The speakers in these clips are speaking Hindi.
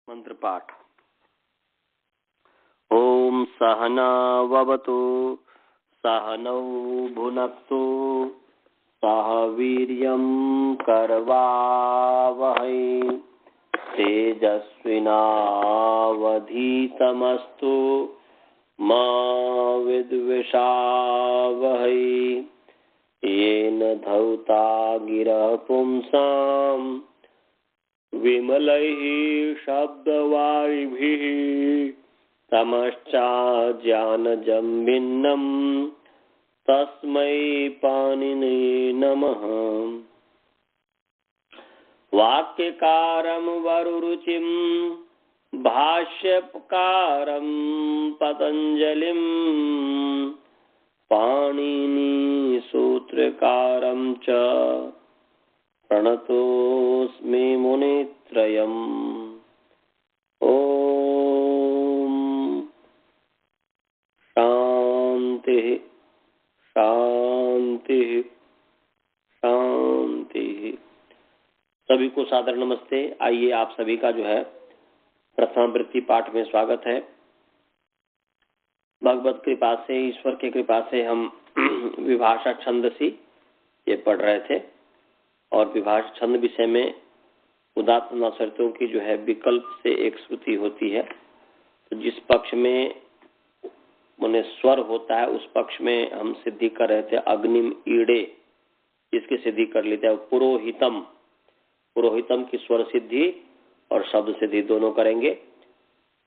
मंत्र पाठ। ओम सहनाववतु सहनौ भुनक्तु सह वीर्यं करवावहै तेजस्विनावधीतमस्तु मा विद्विषावहै। येन धौता गिरः पुंसां विमलैः शब्दवारिभिः तमश्चाज्ञानजं भिन्नं तस्मै पाणिने नमः। वाक्यकारं वरुरुचिं भाष्यकारं पतञ्जलिं पाणिनि सूत्रकारं च प्रणतोऽस्मि मुनित्रयम्। ओम शांति शांति शांति। सभी को सादर नमस्ते। आइए आप सभी का जो है प्रथम वृत्ति पाठ में स्वागत है। भगवत कृपा से, ईश्वर की कृपा से हम विभाषा छंदसी ये पढ़ रहे थे और विभाषा छंद विषय में उदात्त नवसरितों की जो है विकल्प से एक श्रुति होती है। तो जिस पक्ष में माने स्वर होता है उस पक्ष में हम सिद्धि कर रहे थे अग्निम ईड़े, इसकी सिद्धि कर लेते हैं। पुरोहितम, पुरोहितम की स्वर सिद्धि और शब्द सिद्धि दोनों करेंगे।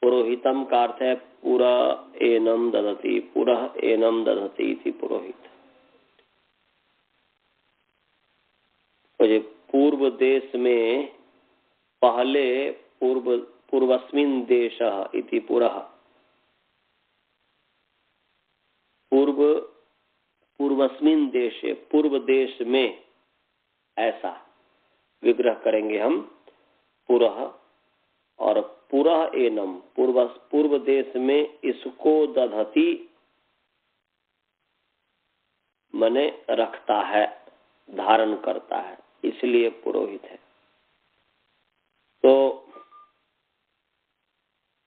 पुरोहितम का अर्थ है पुरा एनम दधति, पुरः एनम दधति इति पुरोहित। तो ये पूर्व देश में पहले पूर्वस्मिन देशः इति पुरः, पूर्वस्मिन देशे, पूर्व देश में ऐसा विग्रह करेंगे हम पुरः। और पुरः एनम, पूर्व देश में इसको दधति मने रखता है, धारण करता है, इसलिए पुरोहित है। तो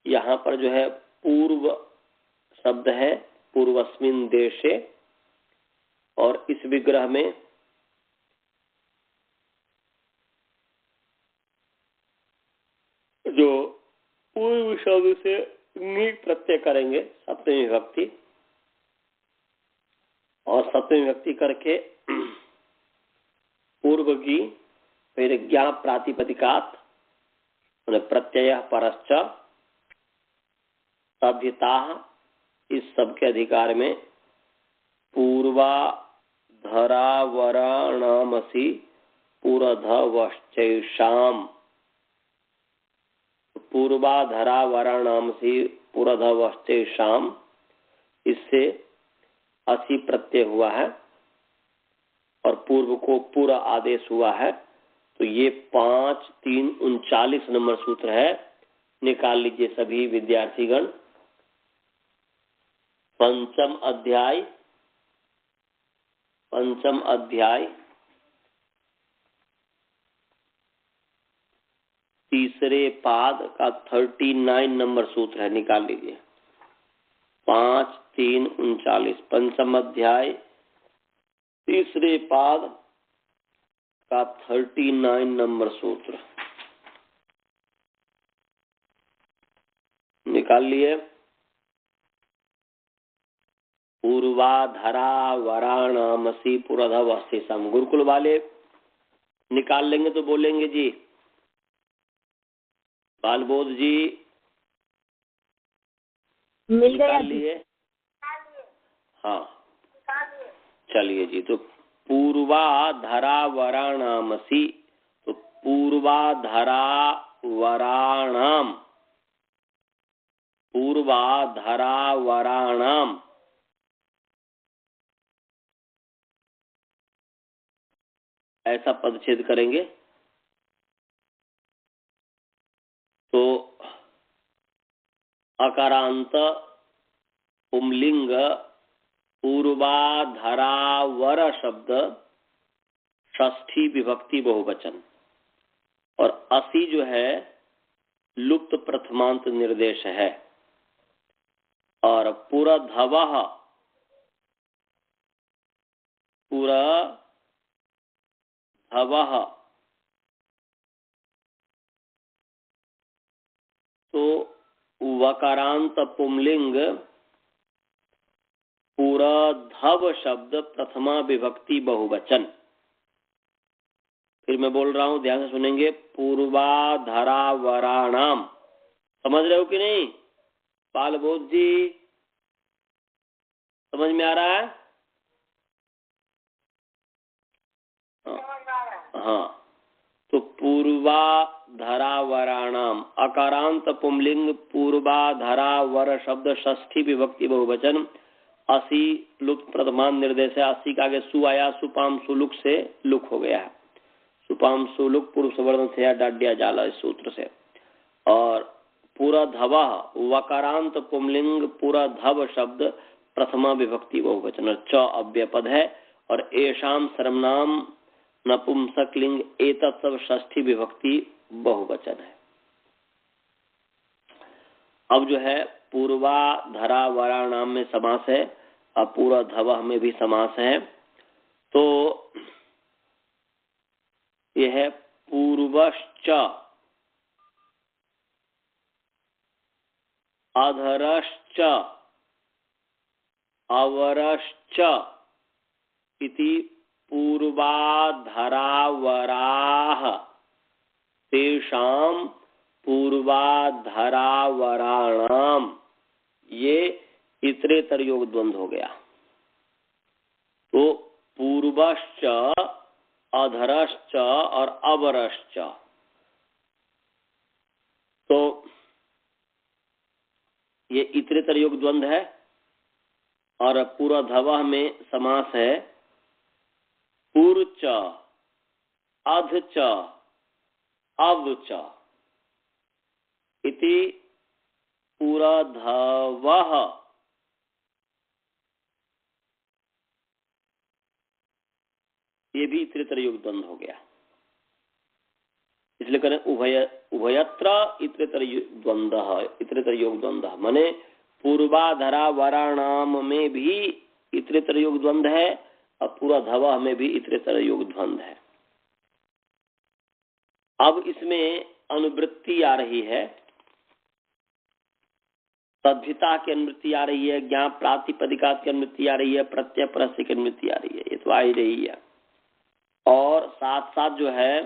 यहाँ पर जो है पूर्व शब्द है पूर्वस्मिन देशे, और इस विग्रह में जो पूर्व शब्द से नी प्रत्यय करेंगे सप्तमी विभक्ति, और सप्तमी विभक्ति करके पूर्व की फिर ज्ञा प्रातिपदिकात प्रत्यय परश्च सभ्यता, इस सब के अधिकार में पूर्वाधरावराणामसि पुरधवश्चैषाम, पूर्वाधरावराणामसि पुरधवश्चैषाम, इससे असी प्रत्यय हुआ है और पूर्व को पूरा आदेश हुआ है। तो ये 5, 3, 39 नंबर सूत्र है। निकाल लीजिए सभी विद्यार्थीगण। पंचम अध्याय तीसरे पाद का 39 नंबर सूत्र है, निकाल लीजिए। 5, 3, 39 पंचम अध्याय तीसरे पाद का 39 नंबर सूत्र निकाल लिए। पूर्वाधरा वराणामसि पुरधवश्चैषाम। गुरुकुल वाले निकाल लेंगे तो बोलेंगे जी। बालबोध जी मिल गया लिए? हाँ चलिए जी। तो पूर्वाधरावराणामसि, तो पूर्वाधरावराणाम ऐसा पदच्छेद करेंगे। तो अकारांत पुंलिंग पूर्वाधरावर शब्द षष्ठी विभक्ति बहुवचन, और असी जो है लुप्त प्रथमांत निर्देश है। और पुरधवः, पुरधवः तो वकारांत पुंलिंग पुरधव शब्द प्रथमा विभक्ति बहुवचन। फिर मैं बोल रहा हूं, ध्यान से सुनेंगे। पूर्वाधरावराणाम, समझ रहे हो कि नहीं? पालबोध जी, समझ में आ रहा है? हाँ, तो पूर्वाधरावराणाम, अकारांत पुंलिंग पूर्वाधरावर शब्द षष्ठी विभक्ति बहुवचन। असी लुप्त प्रथमान निर्देश है। असी का आगे सु आया, सुपाम सुलुक से लुक हो गया है। सुपाम सुलुक पूर्व सवर्ण से डाट दिया जाला इस सूत्र से। और पुरधव वकारांत पुंलिंग पुरधव शब्द प्रथमा विभक्ति बहुवचन, च अव्यपद है। और एषाम सर्वनाम नपुंसकलिंग एतत् सब षष्ठी विभक्ति बहुवचन है। अब जो है पूर्वाधरावराणाम में समास है और पुरधवः में भी समास है। तो यह है पूर्वश्च अधरश्च अवरश्च इति पूर्वाधरावराः तेषां पूर्वाधरावराणाम, ये इतरेतर योग द्वंद्व हो गया। तो पूर्वश्च अधरश्च और अवरश्च, तो ये इतरेतर योग द्वंद्व है। और पुरधवः में समास है पूर्च अधच अवच इति पुरधवः ये भी इतरेतर योग द्वंद्व हो गया। इसलिए करें उभयत्र इतरेतर द्वंद्व, इतरेतर योग द्वंद्व माने पूर्वाधरावराणाम में भी इतरेतर योग द्वंद्व है और पुरधवः में भी इतरेतर योग द्वंद्व है। अब इसमें अनुवृत्ति आ रही है, तद्धिता की अनुवृत्ति आ रही है, ज्ञान प्रातिपदिका की अनुवृत्ति आ रही है, प्रत्यय प्रस्य की अनुवृत्ति आ रही है। ये तो आ ही रही है। और साथ साथ जो है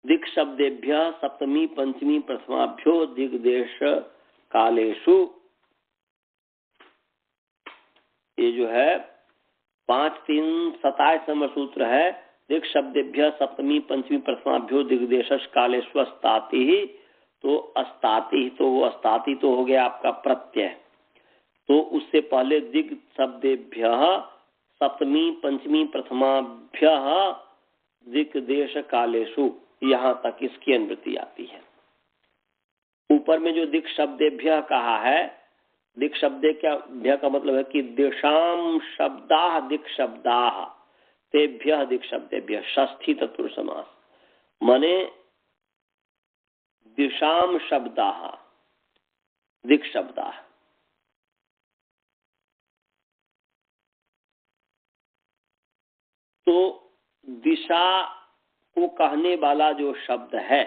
दिक् शब्देभ्य सप्तमी पंचमी प्रथमाभ्यो दिग्देश कालेषु, ये जो है 5-3-27 नंबर सूत्र है। दिक् शब्देभ्य सप्तमी पंचमी प्रथमाभ्यो दिग्देश कालेषु अस्ताति ही, तो अस्ताति, तो वो अस्ताति तो हो गया आपका प्रत्यय। तो उससे पहले दिग् शब्देभ्य सप्तमी पंचमी प्रथमाभ्य दिग्देश कालेषु, यहाँ तक इसकी अनुवृत्ति आती है। ऊपर में जो दिक् शब्देभ्य कहा है, दिक् शब्देभ्य का मतलब है कि दिशाम शब्दाः दिक् शब्दाः तेभ्यः दिक् शब्देभ्य, षष्ठी तत्पुरुष समास। माने दिशाम शब्दाः दिक् शब्दाः, तो दिशा को कहने वाला जो शब्द है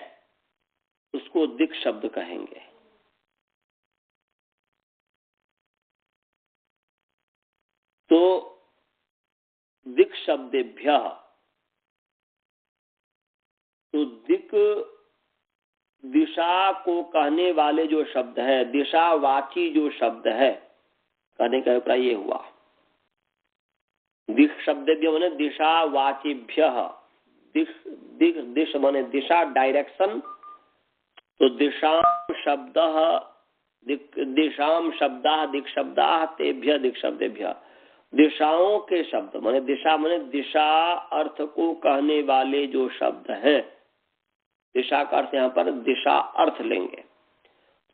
उसको दिक् शब्द कहेंगे। तो दिक् शब्देभ्य, तो दिक् दिशा को कहने वाले जो शब्द है, दिशावाची जो शब्द है, कहने का अभिप्राय ये हुआ। दिक् शब्देभ्य माने दिशावाचिभ्य, दिश माने दिशा, डायरेक्शन। तो दिशाम शब्दः दिशाम शब्दाः दिक् शब्दाः तेभ्यः दिक् शब्देभ्यः, दिशाओं के शब्द माने दिशा माने दिशा अर्थ को कहने वाले जो शब्द है, दिशा का अर्थ यहाँ पर दिशा अर्थ लेंगे।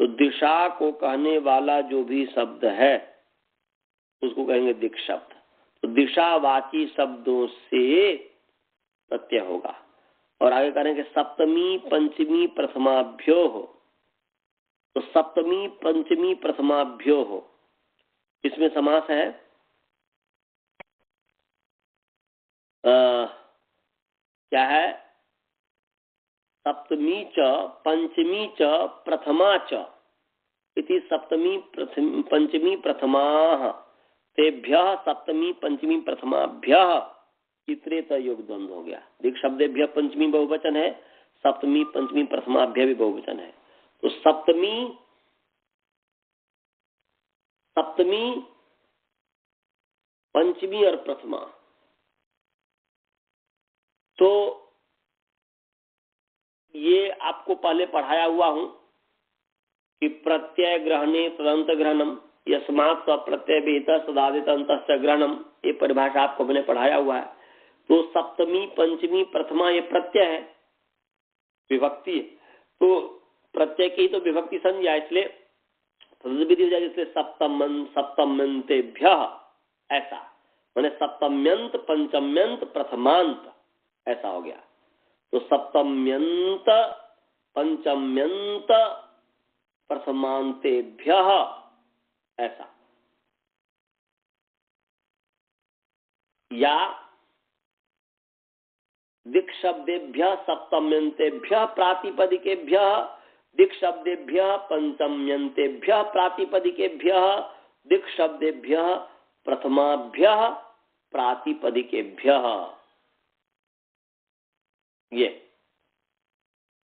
तो दिशा को कहने वाला जो भी शब्द है उसको कहेंगे दिक् शब्द। तो दिशावाची शब्दों से प्रत्यय होगा। और आगे करेंगे सप्तमी पंचमी प्रथमाभ्यो हो। तो सप्तमी पंचमी प्रथमाभ्यो हो, इसमें समास है क्या है? सप्तमी च पंचमी च प्रथमा च इति सप्तमी पंचमी प्रथमाः तेभ्यः सप्तमी पंचमी प्रथमाभ्यः इतरेतर योग द्वंद्व हो गया। दिक् शब्देभ्यः पंचमी बहुवचन है, सप्तमी पंचमी प्रथमाभ्यः भी बहुवचन है। तो सप्तमी पंचमी और प्रथमा, तो ये आपको पहले पढ़ाया हुआ हूं कि प्रत्यय ग्रहणे तदंत ग्रहणम यस्मात् प्रत्यय विहितः सदादित अंतश्च ग्रहणम, ये परिभाषा आपको मैंने पढ़ाया हुआ है। तो सप्तमी पंचमी प्रथमा ये प्रत्यय है, विभक्ति है, तो प्रत्यय की तो विभक्ति संज्ञा, इसलिए विधि हो जाएगी, इसलिए सप्तम्यंतेभ्यः ऐसा, माने सप्तम्यंत पंचम्यंत प्रथमांत ऐसा हो गया। तो सप्तम्यंत पंचम्यंत प्रथमांतेभ्यः ऐसा, या दिक् शब्देभ्यः सप्तम्यंतेभ्यः प्रातिपदिकेभ्यः, दिक् शब्देभ्यः पंचम्यंतेभ्यः प्रातिपदिकेभ्यः, दिक् शब्देभ्यः प्रथमाभ्यः प्रातिपदिकेभ्यः। ये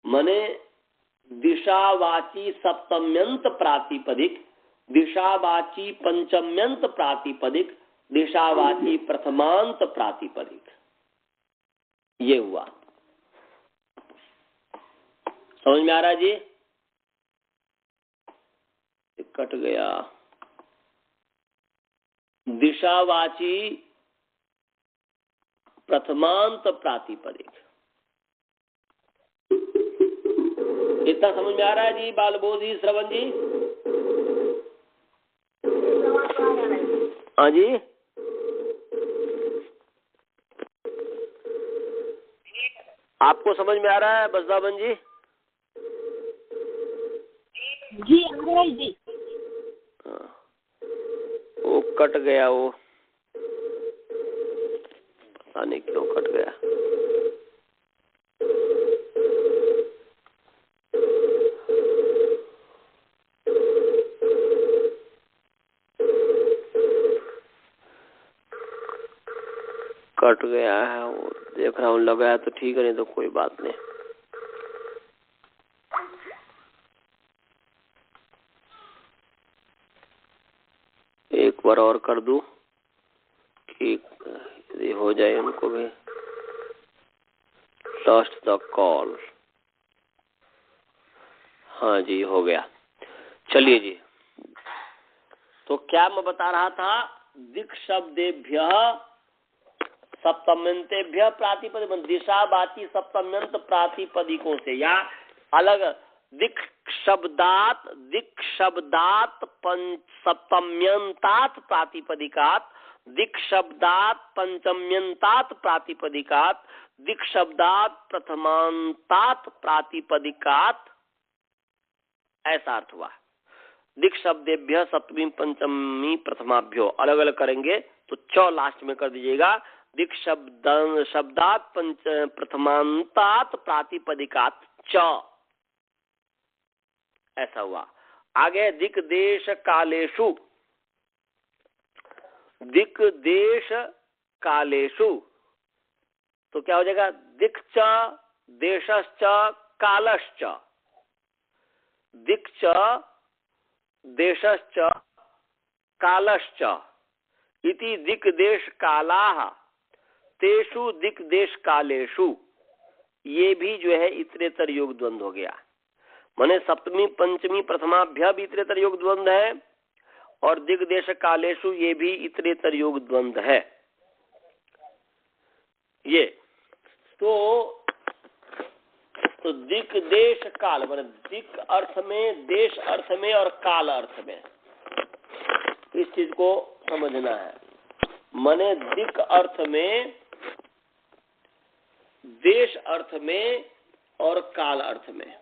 माने दिशावाची सप्तम्यंत प्रातिपदिक, दिशावाची पंचम्यंत प्रातिपदिक, दिशावाची प्रथमांत प्रातिपदिक, ये हुआ। समझ में आ रहा है जी? कट गया। दिशावाची प्रथमांत प्रातिपदिक, इतना समझ में आ रहा है जी? बालबोधी श्रवण जी, हाँ जी, आपको समझ में आ रहा है बसदावन जी? जी आ रहा है जी। वो कट गया, वो पता नहीं क्यों कट गया। कट गया है, वो देख रहा हूँ, लगाया तो ठीक है, नहीं तो कोई बात नहीं। एक बार और कर दूं कि यदि हो जाए उनको भी। लॉस्ट द कॉल, हाँ जी हो गया। चलिए जी, तो क्या मैं बता रहा था? दिक् शब्देभ्यः सप्तम्यंतेभ्यः प्रातिपदिक, दिशावाची सप्तम्यंत प्रातिपदिकों से, या अलग दिक् शब्दात सप्तम्यंतात प्रातिपदिकात, दिक् शब्दात पंचम्यंतात प्रातिपदिकात, दिक् शब्दात प्रथमांतात प्रातिपदिकात, ऐसा अर्थ हुआ। दिक् शब्देभ्यः सप्तमी पंचमी प्रथमाभ्यो, अलग अलग करेंगे तो च लास्ट में कर दीजिएगा। दिक् शब्दात प्रथमांतात प्रातिपदिकात च, ऐसा हुआ। आगे दिक् देश कालेषु, दिक् देश कालेषु, तो क्या हो जाएगा? दिक् च देशश्च कालश्च, दिक् च देशश्च कालश्च इति दिक् देश कालाः तेषु दिक् देश कालेषु, ये भी जो है इतरेतर योग द्वंद्व हो गया। माने सप्तमी पंचमी प्रथमाभ्य भी इतरेतर योग द्वंद्व है, और दिक् देश कालेषु ये भी इतरेतर योग द्वंद्व है। ये तो दिक् देश काल, माने दिक् अर्थ में, देश अर्थ में और काल अर्थ में, इस चीज को समझना है। माने दिक् अर्थ में देश अर्थ में और काल अर्थ में।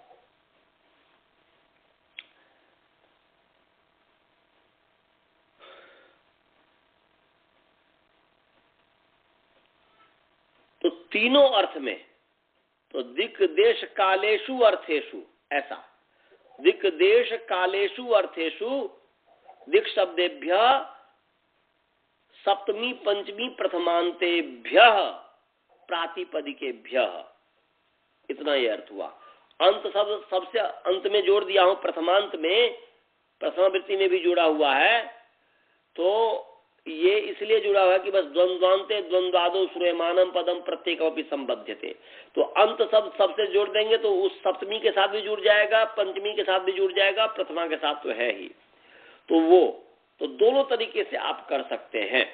तो तीनों अर्थ में, तो दिक् देश कालेषु अर्थेषु, ऐसा दिक् देश कालेषु अर्थेषु दिक् शब्देभ्य सप्तमी पंचमी प्रथमांतेभ्य प्रातिपदिकेभ्य, इतना ही अर्थ हुआ। अंत सबसे अंत में जोड़ दिया हूं, प्रथमांत में प्रथमा वृत्ति में भी जुड़ा हुआ है। तो ये इसलिए जुड़ा हुआ है कि बस द्वंद्वान्ते द्वंद्वादो श्रूयमानम पदम प्रत्येकमपि संबध्यते। तो अंत सबसे जोड़ देंगे तो उस सप्तमी के साथ भी जुड़ जाएगा, पंचमी के साथ भी जुड़ जाएगा, प्रथमा के साथ तो है ही। तो वो तो दोनों तरीके से आप कर सकते हैं।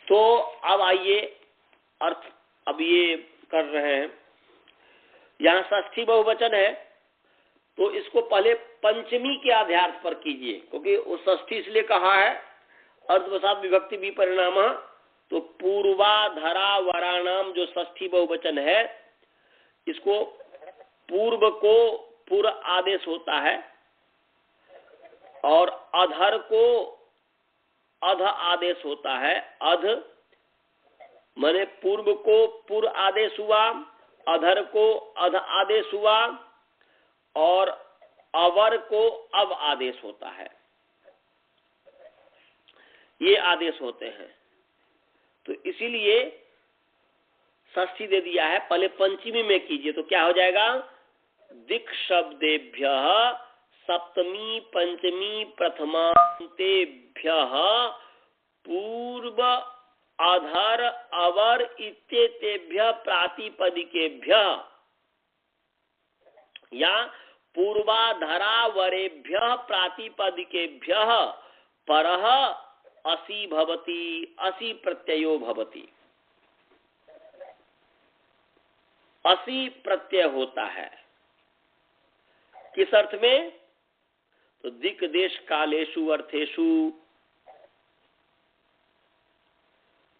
तो अब आइए अर्थ अब ये कर रहे हैं। यहां षष्ठी बहुवचन है तो इसको पहले पंचमी के आधार पर कीजिए, क्योंकि वो षष्ठी इसलिए कहा है अर्धवसात विभक्ति विपरिणाम। तो पूर्वाधरा वराणाम जो षष्ठी बहुवचन है, इसको पूर्व को पूर्व आदेश होता है और अधर को अध आदेश होता है। अध माने पूर्व को पूर्व आदेश हुआ, अधर को अध आदेश हुआ और अवर को अब आदेश होता है। ये आदेश होते हैं। तो इसीलिए षष्ठी दे दिया है। पहले पंचमी में कीजिए तो क्या हो जाएगा? दिक् शब्देभ्य सप्तमी पंचमी प्रथमांतेभ्य पूर्व अधर अवर इत्येतेभ्य प्रातिपदिकेभ्य या पूर्वाधरावरेभ्य प्रातिपदिकेभ्य परः असि भवति, असि प्रत्ययो भवति। असि प्रत्यय होता है किस अर्थ में? तो दिक् देश कालेषु अर्थेषु,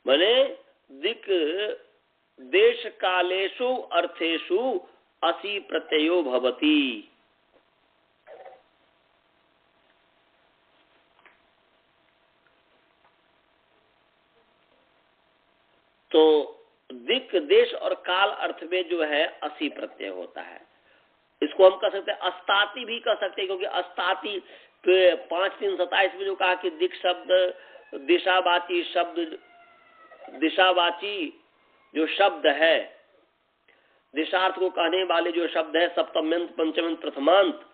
माने दिक् देश कालेषु अर्थेषु असि प्रत्ययो भवति। तो दिक् देश और काल अर्थ में जो है असि प्रत्यय होता है। इसको हम कह सकते हैं अस्ताति भी कह सकते हैं, क्योंकि अस्ताति 5:3:27 में जो कहा कि दिक् शब्द दिशावाची शब्द, दिशावाची जो शब्द है, दिशार्थ को कहने वाले जो शब्द है सप्तम्यंत पंचमंत प्रथमांत,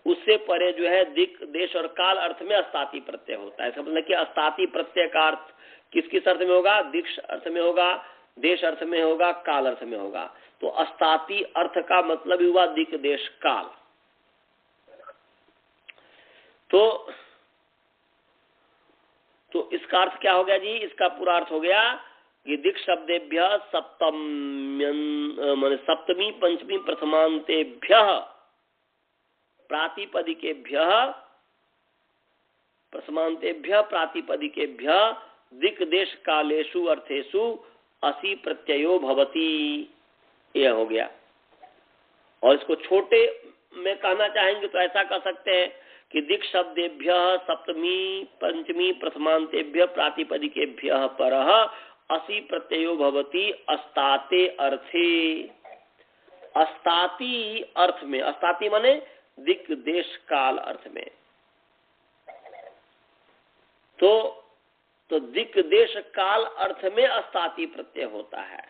उससे परे जो है दिक् देश और काल अर्थ में अस्ताति प्रत्यय होता है। इसका मतलब कि अस्ताति प्रत्यय का अर्थ किस किस अर्थ में होगा? दिक् अर्थ में होगा, देश अर्थ में होगा, काल अर्थ में होगा। तो अस्ताति अर्थ का मतलब हुआ दिक् देश काल। तो इसका अर्थ क्या हो गया जी? इसका पूरा अर्थ हो गया कि दिक् शब्देभ्य सप्तमी पंचमी प्रथमांतेभ्य प्रातिपदिकेभ्य प्रथमांतेभ्य प्रातिपदिकेभ्य दिक् देश कालेषु अर्थेषु असि प्रत्ययो भवति। यह हो गया। और इसको छोटे में कहना चाहेंगे तो ऐसा कह सकते हैं कि दिक् शब्देभ्य सप्तमी पंचमी प्रथमांतेभ्य प्रातिपदिकेभ्य परः असि प्रत्ययो भवति अस्ताते अर्थे। अस्ताति अर्थ में, अस्ताति माने दिक् देश काल अर्थ में। तो दिक् देश काल अर्थ में अस्ताति प्रत्यय होता है।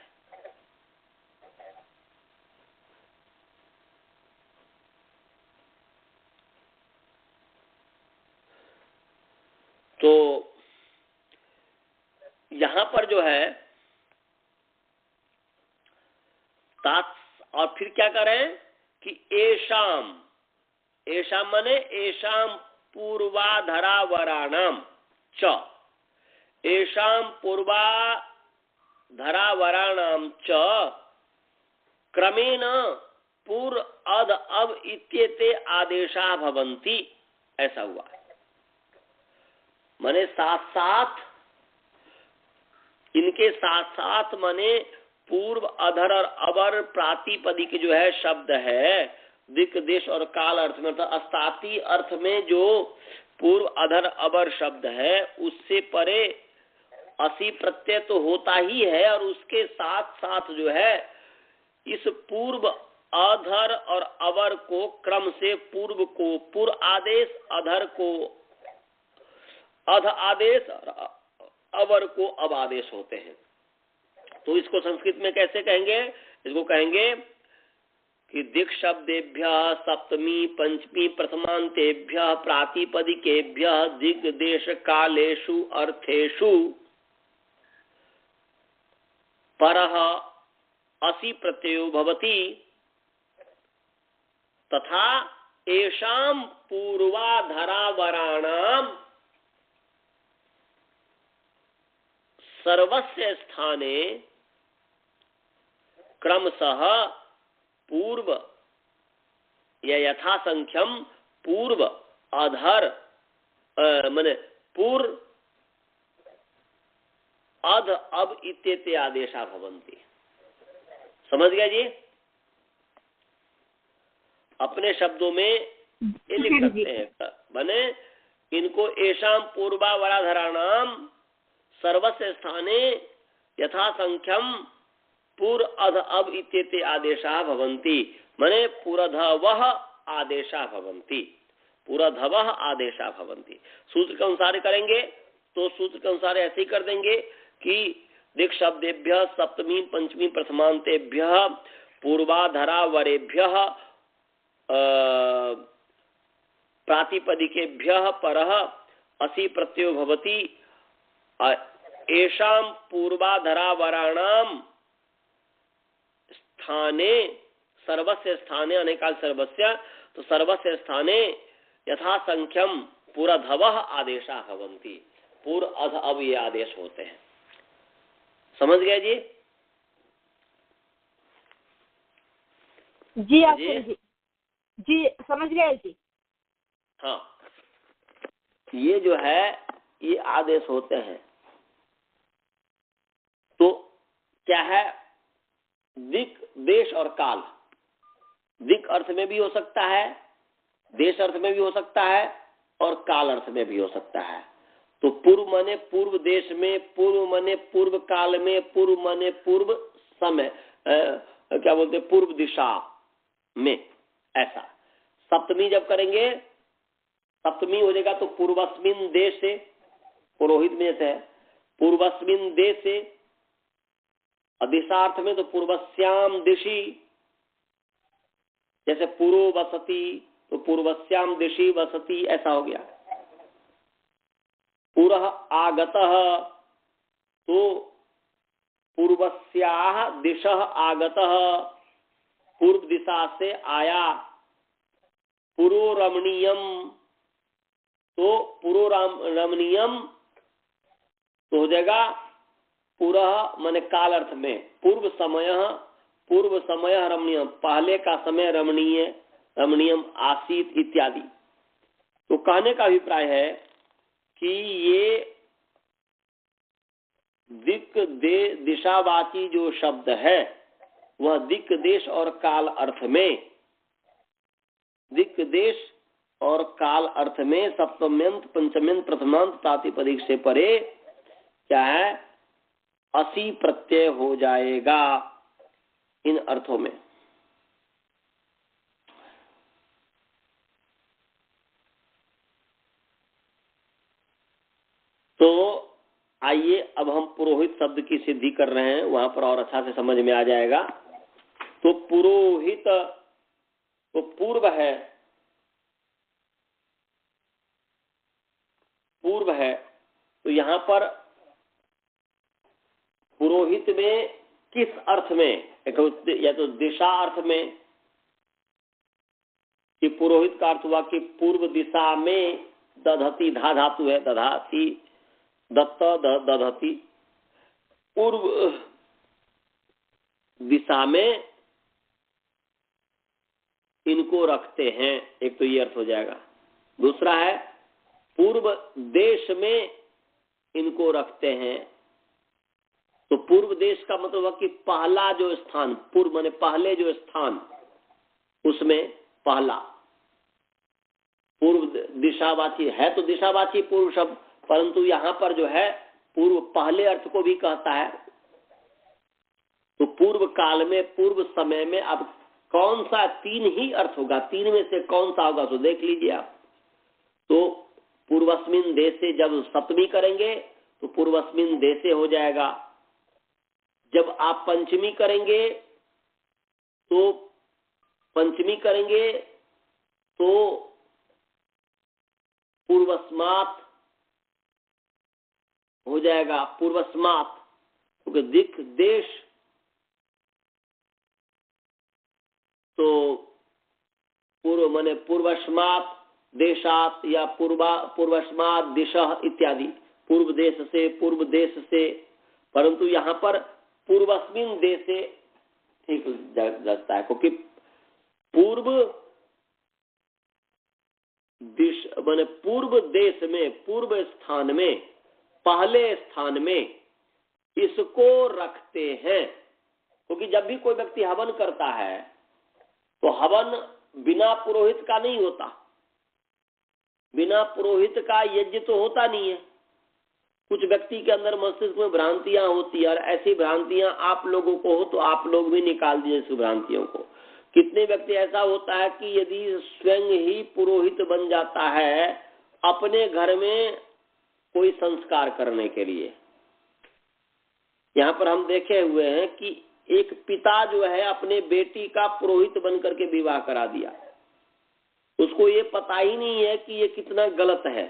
तो यहां पर जो है और फिर क्या करें कि एशाम, एशाम माने एशाम पूर्वाधरावराणाम च, एशाम पूर्वाधरावराणाम च क्रमेण पूर्व अध अब इत्येते आदेशा भवन्ति। ऐसा हुआ, माने साथ साथ इनके साथ साथ माने पूर्व, अधर और अवर प्रातिपदिक जो है शब्द है, दिक देश और काल अर्थ में, अर्थात अस्ताती अर्थ में जो पूर्व, अधर, अवर शब्द है उससे परे असी प्रत्यय तो होता ही है, और उसके साथ साथ जो है इस पूर्व, अधर और अवर को क्रम से पूर्व को पूर्व आदेश, अधर को अध आदेश और अवर को अब आदेश होते हैं। तो इसको संस्कृत में कैसे कहेंगे? इसको कहेंगे कि दिक् शब्देभ्य सप्तमी पंचमी प्रथमांतेभ्य प्रातिपदिकेभ्य दिग् देश कालेषु अर्थेषु परः असि प्रत्ययो भवति तथा एषां पूर्वाधरावराणां सर्वस्य स्थाने क्रमशः पूर्व या यथासंख्यम पूर्व, अधर माने पूर्व, अध, अब इत्येते आदेशा भवन्ति। समझ गया जी? अपने शब्दों में ये लिख सकते हैं, माने इनको एषां पूर्वावराधराणाम सर्वस्य स्थाने यथासंख्यम पूर्व, अध, अब इत्येते आदेशा भवन्ति, माने पुरधवः आदेशा भवन्ति, पुरधवः आदेशा भवन्ति। सूत्र के अनुसार करेंगे तो सूत्र के अनुसार ऐसे ही कर देंगे कि दिक् शब्देभ्य सप्तमी पंचमी प्रथमांतेभ्य पूर्वाधरावरेभ्य प्रातिपदिकेभ्य परः असि प्रत्ययो भवति, एषां पूर्वाधरावराणां स्थाने सर्वस्य स्थाने अनेकाल सर्वस्य, तो सर्वस्य स्थाने यथासंख्यम पुरधवः आदेशा भवन्ति, पूर्व, अध, अब ये आदेश होते हैं। समझ गए जी? जी आप जी समझ गए जी। हाँ, ये जो है ये आदेश होते हैं। तो क्या है? दिक, देश और काल। दिक अर्थ में भी हो सकता है, देश अर्थ में भी हो सकता है, और काल अर्थ में भी हो सकता है। तो पूर्व माने पूर्व देश में, पूर्व माने पूर्व काल में, पूर्व माने पूर्व समय, क्या बोलते हैं, पूर्व दिशा में, ऐसा। सप्तमी जब करेंगे, सप्तमी हो जाएगा तो पूर्वस्मिन देश से, पुरोहित में जैसे है पूर्वस्मिन देश से, दिशार्थ में तो पूर्वस्याम दिशि, जैसे पूर्व वसति तो पूर्वस्याम दिशि वसति, ऐसा हो गया। पुरः आगतः तो पूर्वस्याः दिशः आगतः, पूर्व दिशा से आया। पुरोरमणीयम तो पुरोरमणीयम तो हो जाएगा पुरः माने काल अर्थ में, पूर्व समय रमणीयम, पहले का समय रमणीय, रमणीयम आसीत इत्यादि। तो कहने का अभिप्राय है कि ये दिक दिशावाची जो शब्द है वह दिक देश और काल अर्थ में, दिक देश और काल अर्थ में सप्तम्यंत पंचम्यंत प्रथमांत प्रातिपदिक से परे क्या है? असि प्रत्यय हो जाएगा इन अर्थों में। तो आइए अब हम पुरोहित शब्द की सिद्धि कर रहे हैं, वहां पर और अच्छा से समझ में आ जाएगा। तो पुरोहित तो पूर्व है, पूर्व है, तो यहां पर पुरोहित में किस अर्थ में? या तो दिशा अर्थ में, कि पुरोहित का अर्थ हुआ कि पूर्व दिशा में, दधति धा धातु है, दधाति दत्त दधति, पूर्व दिशा में इनको रखते हैं, एक तो ये अर्थ हो जाएगा। दूसरा है पूर्व देश में इनको रखते हैं, तो पूर्व देश का मतलब है कि पहला जो स्थान, पूर्व माने पहले जो स्थान, उसमें पहला पूर्व दिशावाची है। तो दिशावाची पूर्व शब्द, परंतु यहां पर जो है पूर्व पहले अर्थ को भी कहता है। तो पूर्व काल में, पूर्व समय में अब कौन सा, तीन ही अर्थ होगा, तीन में से कौन सा होगा तो देख लीजिए आप। तो पूर्वस्मिन देशे जब सप्तमी करेंगे तो पूर्वस्मिन देशे हो जाएगा। जब आप पंचमी करेंगे तो पंचमी करेंगे तो पूर्वस्मात् हो जाएगा, पूर्वस्मात्, क्योंकि दिक देश, तो पूर्व माने पूर्वस्मात् देशात या पूर्वस्मात् दिशः इत्यादि, पूर्व देश से, पूर्व देश से, परंतु यहाँ पर पूर्वस्मिन देशे ठीक लगता है, क्योंकि पूर्व दिश माने पूर्व देश में, पूर्व स्थान में, पहले स्थान में इसको रखते हैं। क्योंकि जब भी कोई व्यक्ति हवन करता है तो हवन बिना पुरोहित का नहीं होता, बिना पुरोहित का यज्ञ तो होता नहीं है। कुछ व्यक्ति के अंदर मस्तिष्क में भ्रांतियां होती है, और ऐसी भ्रांतियां आप लोगों को हो तो आप लोग भी निकाल दीजिए इस भ्रांतियों को। कितने व्यक्ति ऐसा होता है कि यदि स्वयं ही पुरोहित बन जाता है अपने घर में कोई संस्कार करने के लिए। यहाँ पर हम देखे हुए हैं कि एक पिता जो है अपने बेटी का पुरोहित बन करके विवाह करा दिया, उसको ये पता ही नहीं है कि ये कितना गलत है।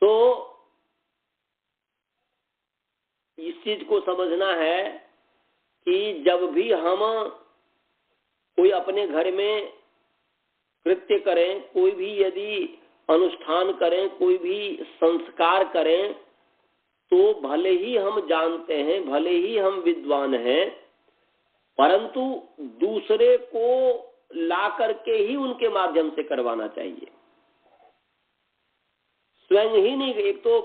तो इस चीज को समझना है कि जब भी हम कोई अपने घर में कृत्य करें, कोई भी यदि अनुष्ठान करें, कोई भी संस्कार करें, तो भले ही हम जानते हैं, भले ही हम विद्वान हैं, परंतु दूसरे को ला करके ही उनके माध्यम से करवाना चाहिए। स्वयं ही नहीं। एक तो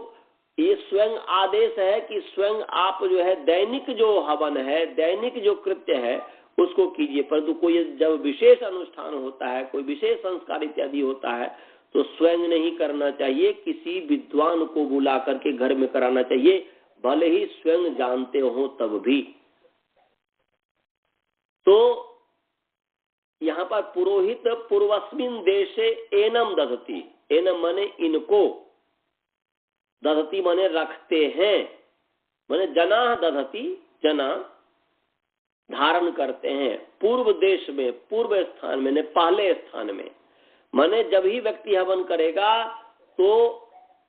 ये स्वयं आदेश है कि स्वयं आप जो है दैनिक जो हवन है, दैनिक जो कृत्य है उसको कीजिए, परंतु कोई जब विशेष अनुष्ठान होता है, कोई विशेष संस्कार इत्यादि होता है तो स्वयं नहीं करना चाहिए, किसी विद्वान को बुला करके घर में कराना चाहिए, भले ही स्वयं जानते हो तब भी। तो यहाँ पर पुरोहित पूर्वस्मिन देशे एनम दधति, एनम माने इनको, दधति माने रखते हैं, माने जना दधति, जना धारण करते हैं, पूर्व देश में, पूर्व स्थान में, पहले स्थान में। माने जब ही व्यक्ति हवन करेगा तो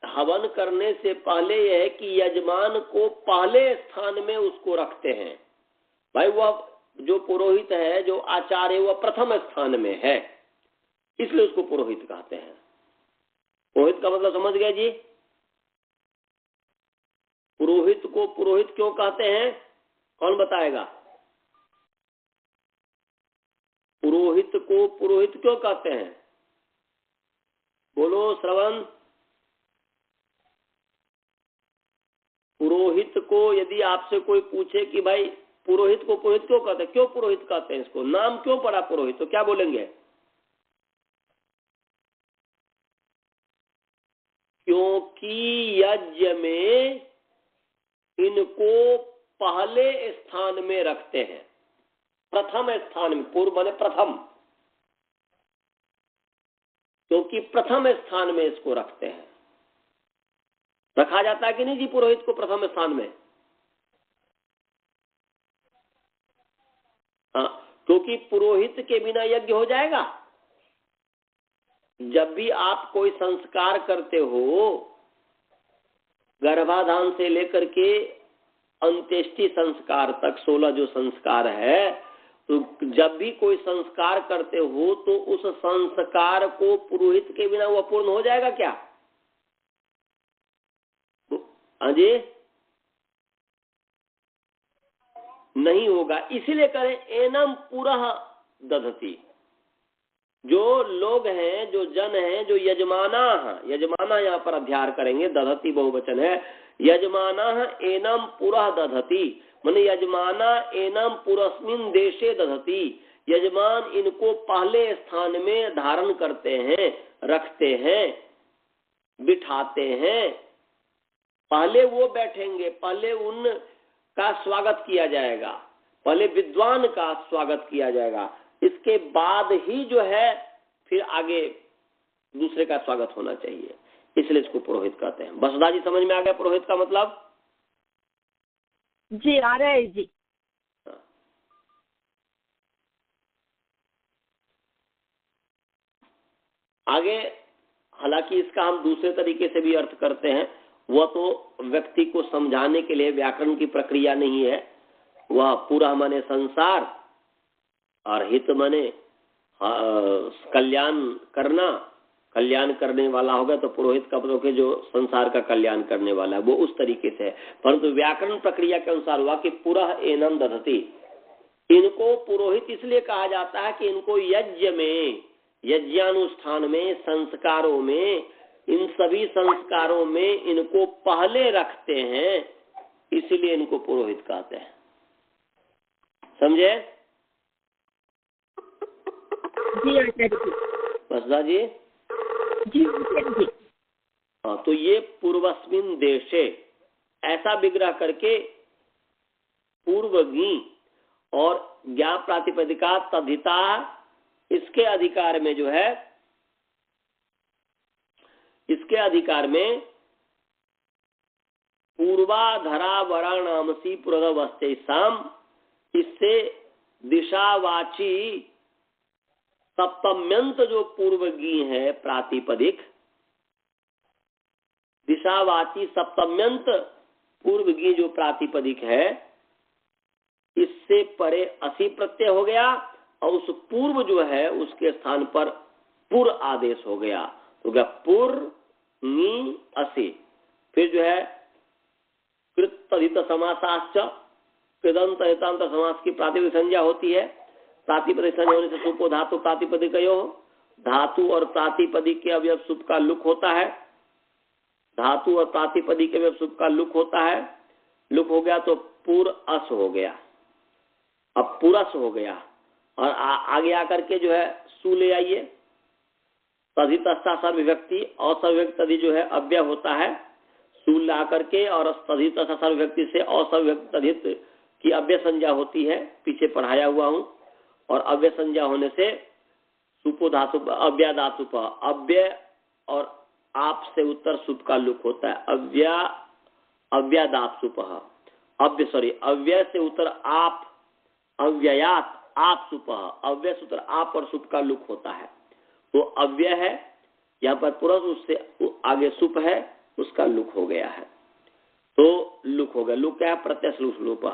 हवन करने से पहले यह है कि यजमान को पहले स्थान में उसको रखते हैं। भाई वह जो पुरोहित है, जो आचार्य, वह प्रथम स्थान में है, इसलिए उसको पुरोहित कहते हैं। पुरोहित का मतलब समझ गए जी? पुरोहित को पुरोहित क्यों कहते हैं, कौन बताएगा? पुरोहित को पुरोहित क्यों कहते हैं? बोलो श्रवण। पुरोहित को यदि आपसे कोई पूछे कि भाई पुरोहित को पुरोहित क्यों कहते हैं, क्यों पुरोहित कहते हैं, इसको नाम क्यों पड़ा पुरोहित, तो क्या बोलेंगे? क्योंकि यज्ञ में इनको पहले स्थान में रखते हैं, प्रथम स्थान में, पूर्व माने प्रथम, क्योंकि प्रथम स्थान में इसको रखते हैं। रखा जाता है कि नहीं जी पुरोहित को प्रथम स्थान में? हाँ, क्योंकि पुरोहित के बिना यज्ञ हो जाएगा? जब भी आप कोई संस्कार करते हो, गर्भाधान से लेकर के अंत्येष्टि संस्कार तक 16 जो संस्कार है, तो जब भी कोई संस्कार करते हो तो उस संस्कार को पुरोहित के बिना वो पूर्ण हो जाएगा क्या? अजय नहीं होगा। इसीलिए करें एनम पुरः दधति। जो लोग हैं, जो जन हैं, जो यजमाना, यजमाना यहाँ पर अध्यार करेंगे, दधति बहुवचन है, यजमानः एनम पुरः दधति, माने यजमाना एनम पुरस्मिन देशे दधति, यजमान इनको पहले स्थान में धारण करते हैं, रखते हैं, बिठाते हैं। पहले वो बैठेंगे, पहले उनका स्वागत किया जाएगा, पहले विद्वान का स्वागत किया जाएगा, इसके बाद ही जो है फिर आगे दूसरे का स्वागत होना चाहिए, इसलिए इसको पुरोहित कहते हैं। बसदा जी समझ में आ गया पुरोहित का मतलब? जी आ रहे हैं जी। आगे हालांकि इसका हम दूसरे तरीके से भी अर्थ करते हैं, वह तो व्यक्ति को समझाने के लिए व्याकरण की प्रक्रिया नहीं है। वह पूरा माने संसार और हित माने कल्याण करना, कल्याण करने वाला होगा तो पुरोहित का मतलब जो संसार का कल्याण करने वाला है वो उस तरीके से है। परंतु व्याकरण प्रक्रिया के अनुसार हुआ कि पुरः एनम दधति, इनको पुरोहित इसलिए कहा जाता है कि इनको यज्ञ में, यज्ञानुष्ठान में, संस्कारों में, इन सभी संस्कारों में इनको पहले रखते हैं, इसलिए इनको पुरोहित कहते हैं। समझे? जी आचार्य जी। बसदा जी? जी आचार्य जी। हाँ, तो ये पूर्वस्मिन देशे ऐसा विग्रह करके पूर्वगी और ज्ञा प्रातिपदिका तद्धिता, इसके अधिकार में जो है, इसके अधिकार में पूर्वाधरा वराणामसी पुरदवस्थे साम, इससे दिशावाची सप्तम्यंत जो पूर्वगी है प्रातिपदिक, दिशावाची सप्तम्यंत पूर्वगी जो प्रातिपदिक है, इससे परे असी प्रत्यय हो गया और उस पूर्व जो है उसके स्थान पर पुर आदेश हो गया, तो क्या पुर नी असी। फिर जो है कृत समासाश्च, कृदंत एतांत समास की प्रातिपदिक संज्ञा होती है। प्रातिपदिक संज्ञा होने से सुपो धातु प्रातिपदिकयो, धातु और प्रातिपदिक के अवयव सुप का लुक होता है, धातु और प्रातिपदिक के अवयव सुप का लुक होता है। लुक हो गया तो पुर अस हो गया, अब पुरस हो गया और आगे आकर के जो है सु ले आइए, तदित सर्वविभक्ति और सर्वविभक्ति तदि जो है अव्यय होता है, सु ला करके और तदित सर्वविभक्ति से असर्वविभक्ति तदित की अव्यय संज्ञा होती है, पीछे पढ़ाया हुआ हूं। और अव्यय संज्ञा होने से सुपो धातु अव्यय धातु पर अव्यय और आप से उत्तर सुप का लुक होता है, अव्यय धातु पर अव्यय, सॉरी अव्यय से उत्तर आप, अव्ययात आप सुप, अव्यय से उत्तर आप और सुप का लुक होता है, तो अव्यय है यहाँ पर पुरुष, उससे आगे सुप है, उसका लुक हो गया है, तो लुक हो गया। लुक क्या है? प्रत्यय लुप,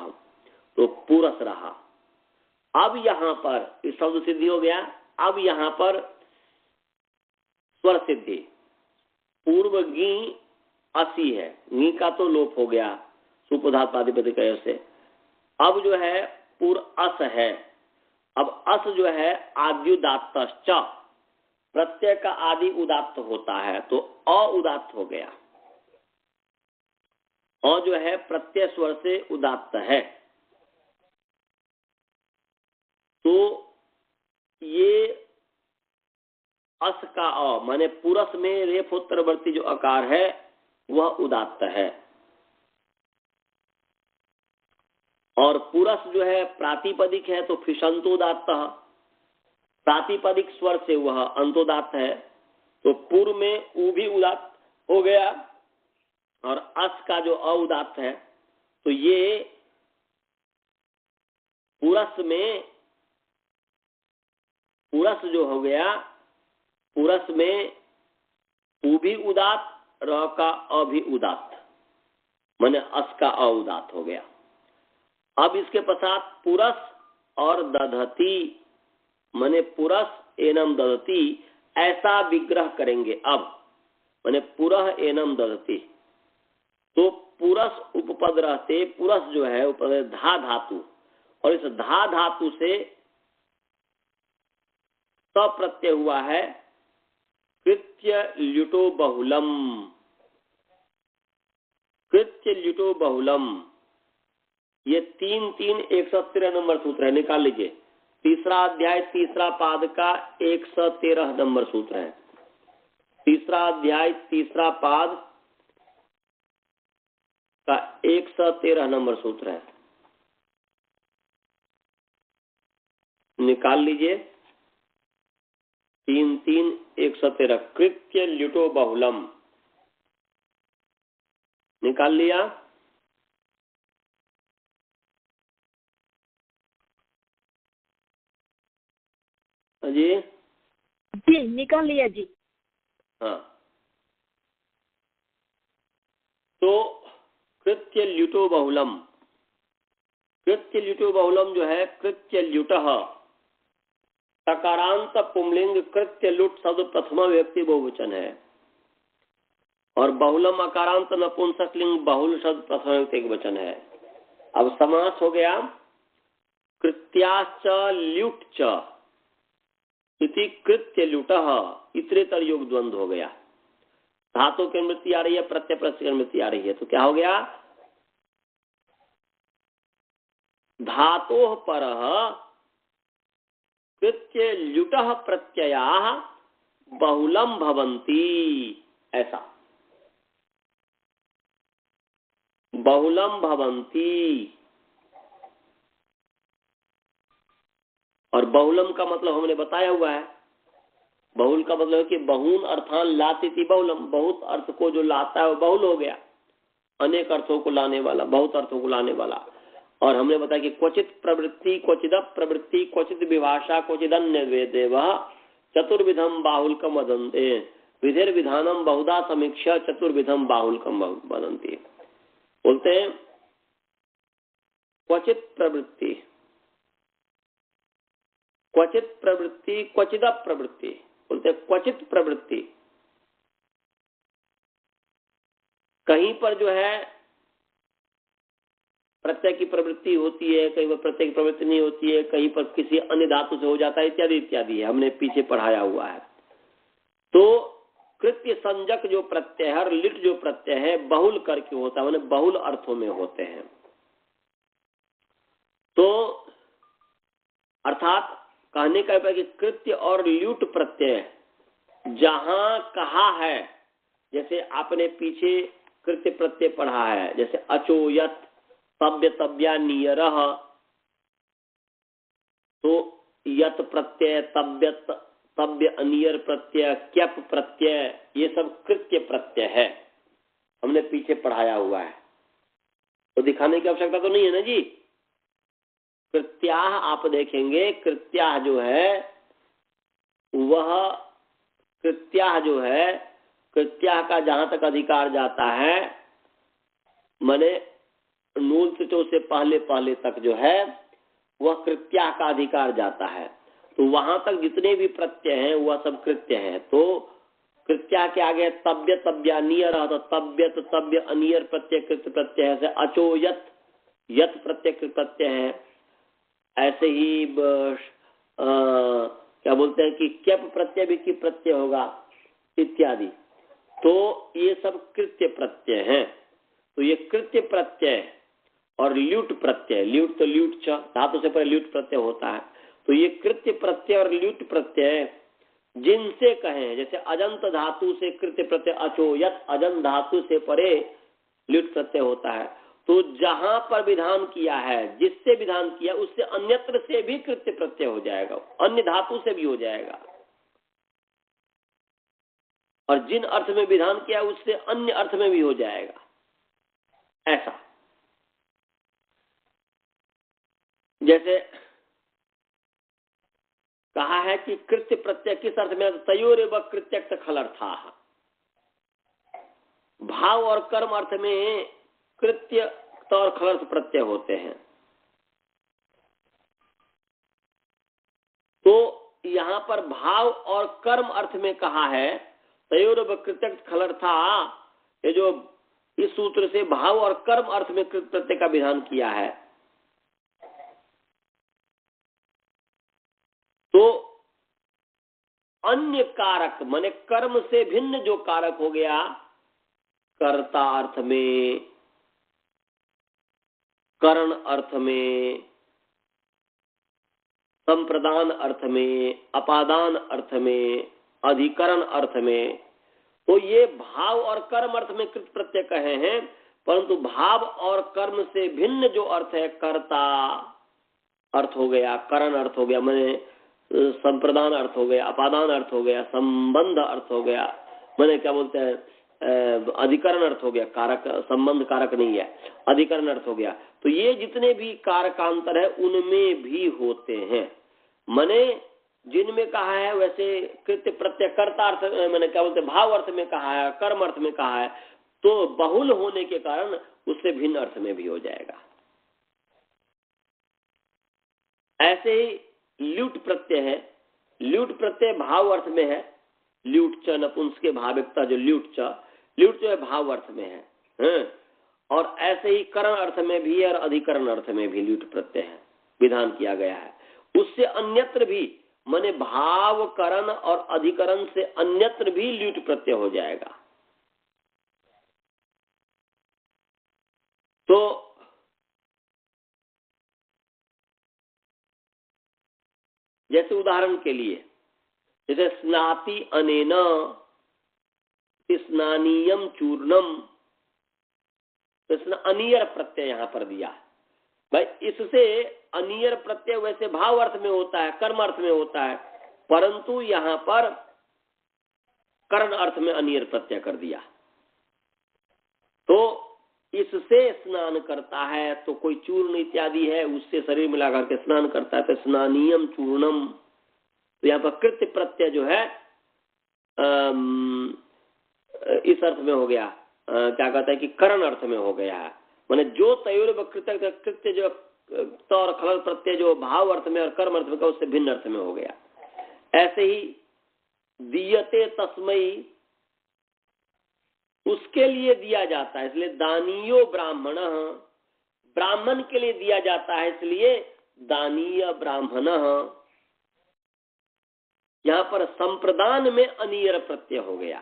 तो पुरस रहा। अब यहाँ पर इस शब्द सिद्धि हो गया। अब यहाँ पर स्वर सिद्धि, पूर्व गी असी है, गी का तो लोप हो गया सुपधात प्रातिपदिक से। अब जो है पूर्व अस है। अब अस जो है आद्युदात्त, प्रत्यय का आदि उदात्त होता है, तो अउदात्त हो गया। अ जो है प्रत्यय स्वर से उदात्त है, तो ये अस का अ माने पुरस में रेफोत्तरवर्ती जो अकार है वह उदात्त है, और पुरस जो है प्रातिपदिक है तो फिशंतोदात्त, प्रातिपदिक स्वर से वह अंतोदात्त है, तो पूर्व में उ भी उदात्त हो गया और अस का जो अउदात्त है, तो ये पुरस में, पुरस जो हो गया, पुरस में उ भी उदात्त, र का अ भी उदात्त, माने अस का अउदात्त हो गया। अब इसके पश्चात पुरस और दधती, माने पुरस एनम दधती, ऐसा विग्रह करेंगे। अब माने पुरह एनम दधती, तो पुरस उपपद रहते, पुरस जो है उपपद धा धातु, और इस धा धातु से स प्रत्यय हुआ है कृत्य ल्युटो बहुलम, कृत्य ल्युटो बहुलम, ये 113 नंबर सूत्र है, निकाल लीजिए। तीसरा अध्याय तीसरा पाद का 113 नंबर सूत्र है। तीसरा अध्याय तीसरा पाद का 113 नंबर सूत्र है, निकाल लीजिए। 113 कृत्य ल्युटो बहुलम, निकाल लिया। जी जी निकाल लिया जी। हाँ, तो कृत्य ल्युटो बहुलम, कृत्य ल्युटो बहुलम जो है, कृत्य ल्युटः सकारांत पुंलिंग, कृत्य लुट शब्द प्रथमा व्यक्ति बहुवचन है, और बहुलम अकारांत नपुंसकलिंग बहुल शब्द प्रथमा व्यक्ति एकवचन है। अब समास हो गया कृत्याश्च ल्युट च इति कृत्य ल्युटः, इतरेतर योग द्वंद्व हो गया। धातु की अनुवृत्ति आ रही है, प्रत्यय प्रत्यय की अनुवृत्ति आ रही है, तो क्या हो गया? धातोः परः कृत्य ल्युटः प्रत्ययाः बहुलम भवन्ति, ऐसा बहुलम भवन्ति। और बहुलम का मतलब हमने बताया हुआ है, बहुल का मतलब है कि बहुन अर्थान लाती थी बहुलम, बहुत अर्थ को जो लाता है वो बहुल हो गया, अनेक अर्थों को लाने वाला, बहुत अर्थों को लाने वाला। और हमने बताया कि क्वचित प्रवृत्ति, क्वचिद प्रवृत्ति, क्वचित विभाषा, क्वचिद अन्य वेदे वह चतुर्विधम बाहुलकम वदन्ते, विधिर विधानम बहुधा समीक्षा चतुर्विधम बाहुलकम वदन्ति। बोलते हैं क्वचित प्रवृत्ति, क्वचित प्रवृत्ति, क्वचिद प्रवृत्ति। बोलते हैं क्वचित प्रवृत्ति, कहीं पर जो है प्रत्यय की प्रवृत्ति होती है, कहीं पर प्रत्यय की प्रवृत्ति नहीं होती है, कहीं पर किसी अन्य धातु से हो जाता है, इत्यादि इत्यादि है, हमने पीछे पढ़ाया हुआ है। तो कृत्य संजक जो प्रत्यय है और लिट जो प्रत्यय है बहुल करके होता है, माने बहुल अर्थों में होते हैं। तो अर्थात कहने का कि कृत्य और ल्यूट प्रत्यय जहां कहा है, जैसे आपने पीछे कृत्य प्रत्यय पढ़ा है, जैसे अचोयत, तव्य तव्या नियरः, तो यत प्रत्यय, तव्यत तव्य अनियर प्रत्यय, क्यप प्रत्यय, ये सब कृत्य प्रत्यय है, हमने पीछे पढ़ाया हुआ है, तो दिखाने की आवश्यकता तो नहीं है ना जी। कृत्याह आप देखेंगे, कृत्याह जो है वह कृत्याह जो है, कृत्याह का जहां तक अधिकार जाता है, माने नूल त्रिटो से पहले पहले तक जो है वह कृत्याह का अधिकार जाता है, तो वहां तक जितने भी प्रत्यय हैं वह सब कृत्य हैं। तो कृत्याह के आगे तव्य तव्यानियर, तो तव्यत तव्य अनियर प्रत्यय कृत्य प्रत्यय है, जैसे अचोयत यत प्रत्यय कृत प्रत्यय है, ऐसे ही क्या बोलते हैं कि क्यप प्रत्यय भी की प्रत्यय होगा, इत्यादि। तो ये सब कृत्य प्रत्यय हैं। तो ये कृत्य प्रत्यय और ल्यूट प्रत्यय, ल्यूट तो ल्यूट च धातु से पहले ल्यूट प्रत्यय होता है, तो ये कृत्य प्रत्यय और ल्यूट प्रत्यय जिनसे कहें, जैसे अजंत धातु से कृत्य प्रत्यय अचोयत, अजंत धातु से परे ल्यूट प्रत्यय होता है, तो जहां पर विधान किया है, जिससे विधान किया उससे अन्यत्र से भी कृत्य प्रत्यय हो जाएगा, अन्य धातु से भी हो जाएगा, और जिन अर्थ में विधान किया उससे अन्य अर्थ में भी हो जाएगा, ऐसा। जैसे कहा है कि कृत्य प्रत्यय किस अर्थ में, तयोरेव कृत्यक्त खलर्था, भाव और कर्म अर्थ में कृत्य और खलर्थ प्रत्यय होते हैं। तो यहां पर भाव और कर्म अर्थ में कहा है तयोरेव कृत्यक्त खलर्था, ये जो इस सूत्र से भाव और कर्म अर्थ में कृत प्रत्यय का विधान किया है, तो अन्य कारक माने कर्म से भिन्न जो कारक हो गया कर्ता अर्थ में, करण अर्थ में, संप्रदान अर्थ में, अपादान अर्थ में, अधिकरण अर्थ में, तो ये भाव और कर्म अर्थ में कृत प्रत्यय कहे हैं, परंतु भाव और कर्म से भिन्न जो अर्थ है, कर्ता अर्थ हो गया, करण अर्थ हो गया, मैंने संप्रदान अर्थ हो गया, अपादान अर्थ हो गया, संबंध अर्थ हो गया, मैंने क्या बोलते हैं, अधिकरण अर्थ हो गया, कारक, संबंध कारक नहीं है, अधिकरण अर्थ हो गया। तो ये जितने भी कारकांतर है उनमें भी होते हैं। मैंने जिनमें कहा है वैसे कृत्य प्रत्यय कर्ता अर्थ, मैंने क्या बोलते भाव अर्थ में कहा है, कर्म अर्थ में कहा है, तो बहुल होने के कारण उससे भिन्न अर्थ में भी हो जाएगा। ऐसे ही ल्यूट प्रत्यय है, ल्यूट प्रत्यय भाव अर्थ में है, ल्यूट च नपुंसक भाविकता, जो ल्यूट जो है भाव अर्थ में है। और ऐसे ही करण अर्थ में भी और अधिकरण अर्थ में भी ल्यूट प्रत्यय है, विधान किया गया है। उससे अन्यत्र भी, माने भाव करण और अधिकरण से अन्यत्र भी ल्यूट प्रत्यय हो जाएगा। तो जैसे उदाहरण के लिए, जैसे स्नाति अनेन, स्नानीयम चूर्णम, तो अनियर प्रत्यय यहां पर दिया भाई। इससे अनियर प्रत्यय वैसे भाव अर्थ में होता है, कर्म अर्थ में होता है, परंतु यहां पर करण अर्थ में अनियर प्रत्यय कर दिया। तो इससे स्नान करता है, तो कोई चूर्ण इत्यादि है उससे शरीर में लगा के स्नान करता है, तो स्नानीयम चूर्णम, तो यहाँ पर कृत्य प्रत्यय जो है इस अर्थ में हो गया, क्या कहता है कि करण अर्थ में हो गया है। माने जो तयोर कृत्य जो और खलल प्रत्यय जो भाव अर्थ में और कर्म अर्थ में का, उससे भिन्न अर्थ में हो गया। ऐसे ही दीयते तस्मई, उसके लिए दिया जाता है, इसलिए दानीयो ब्राह्मण, ब्राह्मण के लिए दिया जाता है, इसलिए दानीय ब्राह्मण। यहां पर संप्रदान में अनियर प्रत्यय हो गया,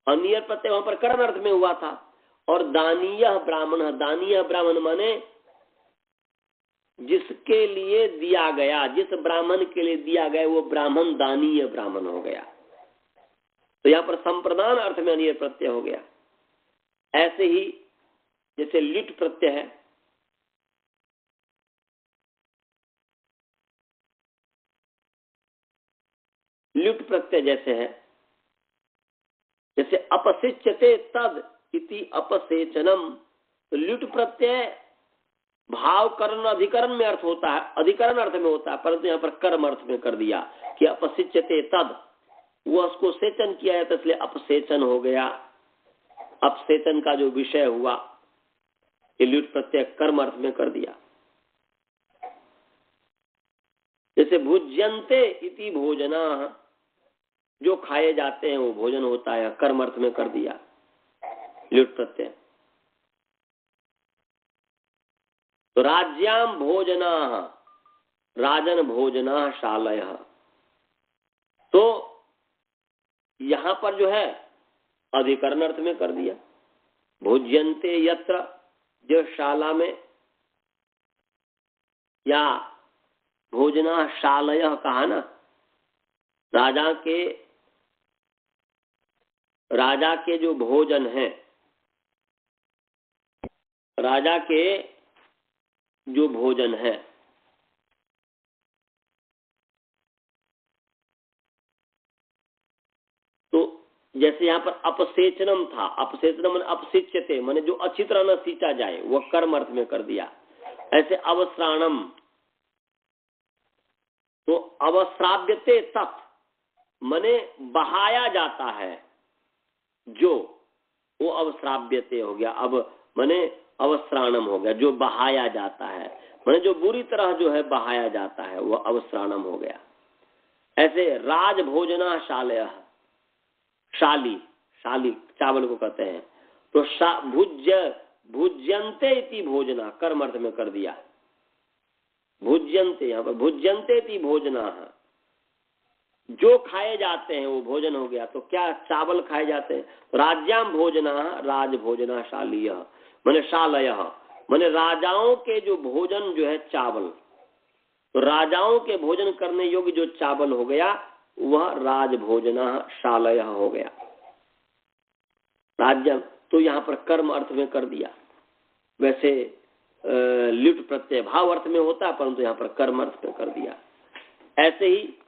अनियर प्रत्यय वहां पर करण अर्थ में हुआ था। और दानीय ब्राह्मण, दानीय ब्राह्मण माने जिसके लिए दिया गया, जिस ब्राह्मण के लिए दिया गया वो ब्राह्मण दानीय ब्राह्मण हो गया। तो यहां पर संप्रदान अर्थ में अनियर प्रत्यय हो गया। ऐसे ही जैसे लिट प्रत्यय है, लिट प्रत्यय जैसे है, जैसे अपसिच्यते तद इति अपसेचनम, तो लिट प्रत्यय भाव करण अधिकरण में अर्थ होता है, अधिकरण अर्थ में होता है, परंतु यहाँ पर कर्म अर्थ में कर दिया कि अपसिच्यते तद, वो उसको सेचन किया है, तो इसलिए अपसेचन हो गया। अपसेचन का जो विषय हुआ, ये लिट प्रत्यय कर्म अर्थ में कर दिया। जैसे भुज्यन्ते इति भोजना, जो खाए जाते हैं वो भोजन होता है, कर्म अर्थ में कर दिया लिट प्रत्यय। तो राज्याम भोजना, राजन भोजना शालय, तो यहां पर जो है अधिकरण अर्थ में कर दिया। भोज्यन्ते यत्र, जो शाला में, या भोजना शालय कहा ना, राजा के जो भोजन है, राजा के जो भोजन है, तो जैसे यहाँ पर अपसेचनम था, अपसेचनम अपसिच्यते माने जो अच्छी तरह न सींचा जाए, वह कर्म अर्थ में कर दिया। ऐसे अवस्राणम, तो अवस्राव्यते तत् माने बहाया जाता है, जो वो अवस्राव्यते हो गया। अब माने अवस्राणम हो गया, जो बहाया जाता है, माने जो बुरी तरह जो है बहाया जाता है, वह अवस्राणम हो गया। ऐसे राज भोजना शालय, शाली, शाली चावल को कहते हैं, तो भुज्यन्ते इति भोजना कर्म अर्थ में कर दिया। भुज्यन्ते, यहाँ पर भुज्यन्ते इति भोजना, जो खाए जाते हैं वो भोजन हो गया। तो क्या चावल खाए जाते हैं, राज्याम भोजना राज भोजना शालीय, माने शालय, माने राजाओं के जो भोजन जो है चावल, तो राजाओं के भोजन करने योग्य जो चावल हो गया वह राजभोजनशालय हो गया। राज्य तो यहाँ पर कर्म अर्थ में कर दिया। वैसे ल्युट प्रत्यय भाव अर्थ में होता है, परंतु यहाँ पर कर्म अर्थ में कर दिया। ऐसे ही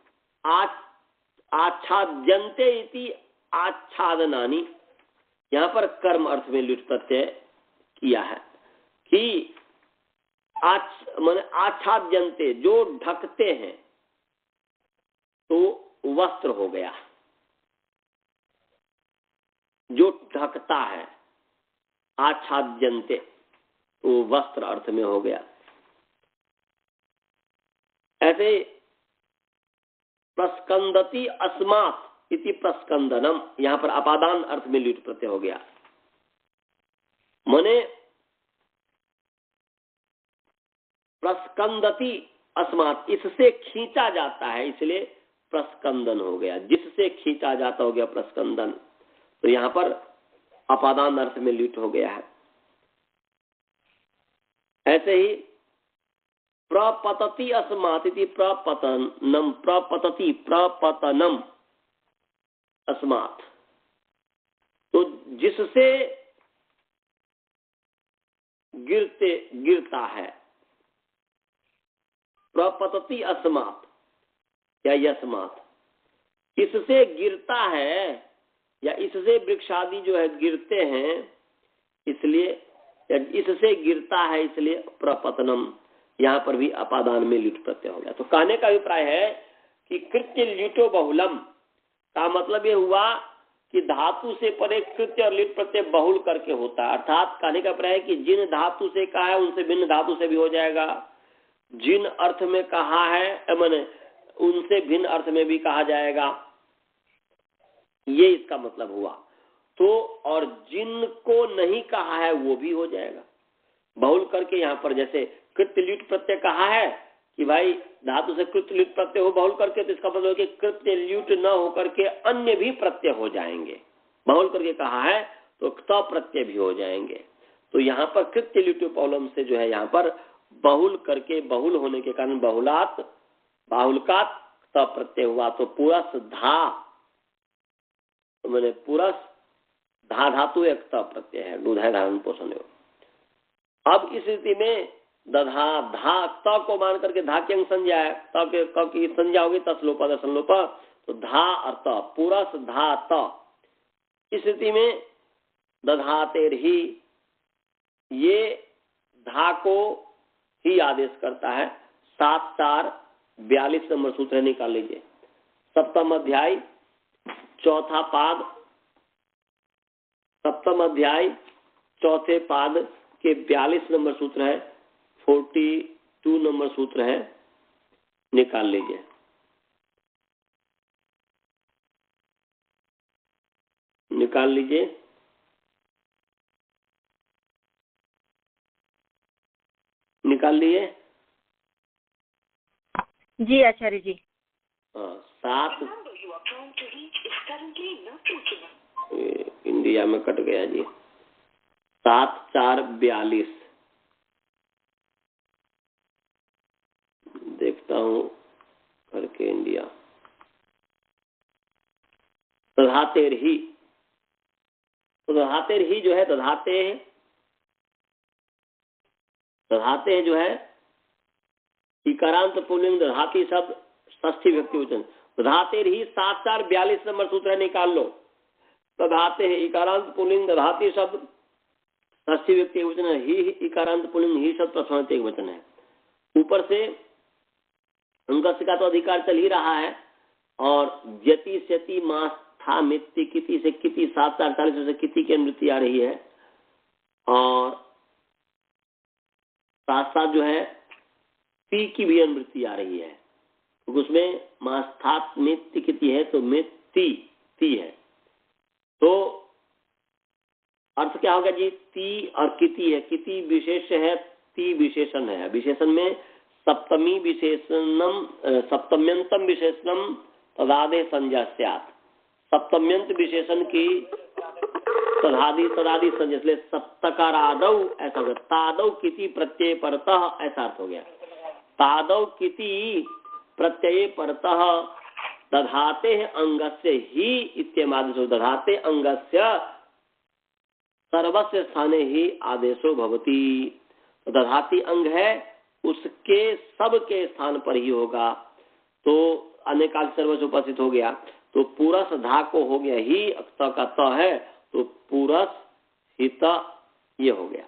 आच्छाद्यन्ते इति आच्छादनानि, यहाँ पर कर्म अर्थ में ल्युट प्रत्यय किया है कि माने आच्छाद्यन्ते जो ढकते हैं, तो वस्त्र हो गया, जो ढकता है आच्छाद्यन्ते तो वस्त्र अर्थ में हो गया। ऐसे प्रस्कंदति अस्मात् इति प्रस्कंदनम, यहां पर अपादान अर्थ में ल्युट प्रत्यय हो गया। माने प्रस्कंदति अस्मात्, इससे खींचा जाता है, इसलिए प्रस्कंदन हो गया। जिससे खींचा जाता हो गया प्रस्कंदन, तो यहां पर अपादान अर्थ में ल्युट हो गया है। ऐसे ही प्रपतति अस्मात् इति प्रपतनम, प्रपतति प्रपतनम अस्मात्, तो जिससे गिरता है। प्रपतति अस्मात् या यस्मात्, इससे गिरता है या इससे वृक्षादि जो है गिरते हैं, इसलिए इससे गिरता है, इसलिए प्रपतनम, यहाँ पर भी अपादान में ल्युट प्रत्यय हो गया। तो कहने का अभिप्राय है कि कृत्य ल्युटो बहुलम का मतलब ये हुआ कि धातु से परे कृत्य और ल्युट प्रत्यय बहुल करके होता है। अर्थात कहने का अभिप्राय है कि जिन धातु से कहा है उनसे भिन्न धातु से भी हो जाएगा, जिन अर्थ में कहा है मैंने उनसे भिन्न अर्थ में भी कहा जाएगा, ये इसका मतलब हुआ। तो और जिनको नहीं कहा है वो भी हो जाएगा बहुल करके। यहाँ पर जैसे कृत्य ल्युट प्रत्यय कहा है कि भाई धातु से कृत्य ल्युट प्रत्यय हो बहुल करके, तो इसका मतलब है कि कृत्य ल्युट न होकर के अन्य भी प्रत्यय हो जाएंगे। बहुल करके कहा है तो क्त प्रत्यय भी हो जाएंगे। तो यहाँ पर कृत्य ल्युट बहुलम से जो है यहाँ पर बहुल करके, बहुल होने के कारण बहुलात बाहुलकात क्त प्रत्यय हुआ। तो पुरस धा, तो मैंने पुरस धा धातु एक क्त प्रत्यय है, दूधाय धारण पोषण है। अब इस स्थिति में दधा धा त को मान करके धा की अंग संज्ञा है, त के क की संज्ञा होगी तसलोपा दसलोपा, तो धा और त पुरस धा त। इस स्थिति में दधातेर ही, ये धा को ही आदेश करता है। 7-4-42 नंबर सूत्र निकाल लीजिए। सप्तम अध्याय चौथा पाद, सप्तम अध्याय चौथे पाद के 42 नंबर सूत्र है, 42 नंबर सूत्र है, निकाल लीजिए। निकाल लीजिए। निकाल लिए जी आचार्य जी। 7 इंडिया में कट गया जी। 7-4-42 देखता हूँ करके इंडिया। दधातेर ही, तो दधातेर ही जो है दधाते जो है इकारांत पुल्लिंग दधाती शब्द षष्ठी व्यक्ति वचन। दधातेर ही 7-4-42 नंबर सूत्र है, निकाल लो। दधाते है इकारांत पुल्लिंग दधाती शब्द षष्ठी व्यक्ति वचन है, ही इकारांत पुल्लिंग ही शब्द प्रथमांत एक वचन है। ऊपर से उनका का तो अधिकार चल ही रहा है, और ज्यति स्यति मास था मित्ति किति से किति 7-4-48 से किति की अनुवृत्ति आ रही है, और साथ साथ जो है पी की भी अनुवृत्ति आ रही है। तो उसमें मास्थात मित्ति किति है, तो मित्ति ती है। तो अर्थ क्या होगा जी? ती और किति है। किति विशेष है, ती विशेषण है। विशेषण में सप्तमी विशेषणम सप्तम्यंतम विशेषणम तदादे संज्ञा स्यात्। सप्तम्यंत विशेषण की तदादि तदादि संज्ञा, इसलिए सप्तकारादौ ऐसा होगा। तादौ किति प्रत्यय परतः ऐसा अर्थ हो गया। तादौ किति प्रत्यय परतः दधाते अंगस्य ही इत्यमादेशो, दधाते अंगस्य सर्वस्य स्थाने ही आदेशो भवति। तो दधाती अंग है उसके सब के स्थान पर ही होगा, तो अनेकाल सर्वस्व उपस्थित हो गया, तो पुरस धा को हो गया ही, त का त है तो पुरस हित ये हो गया।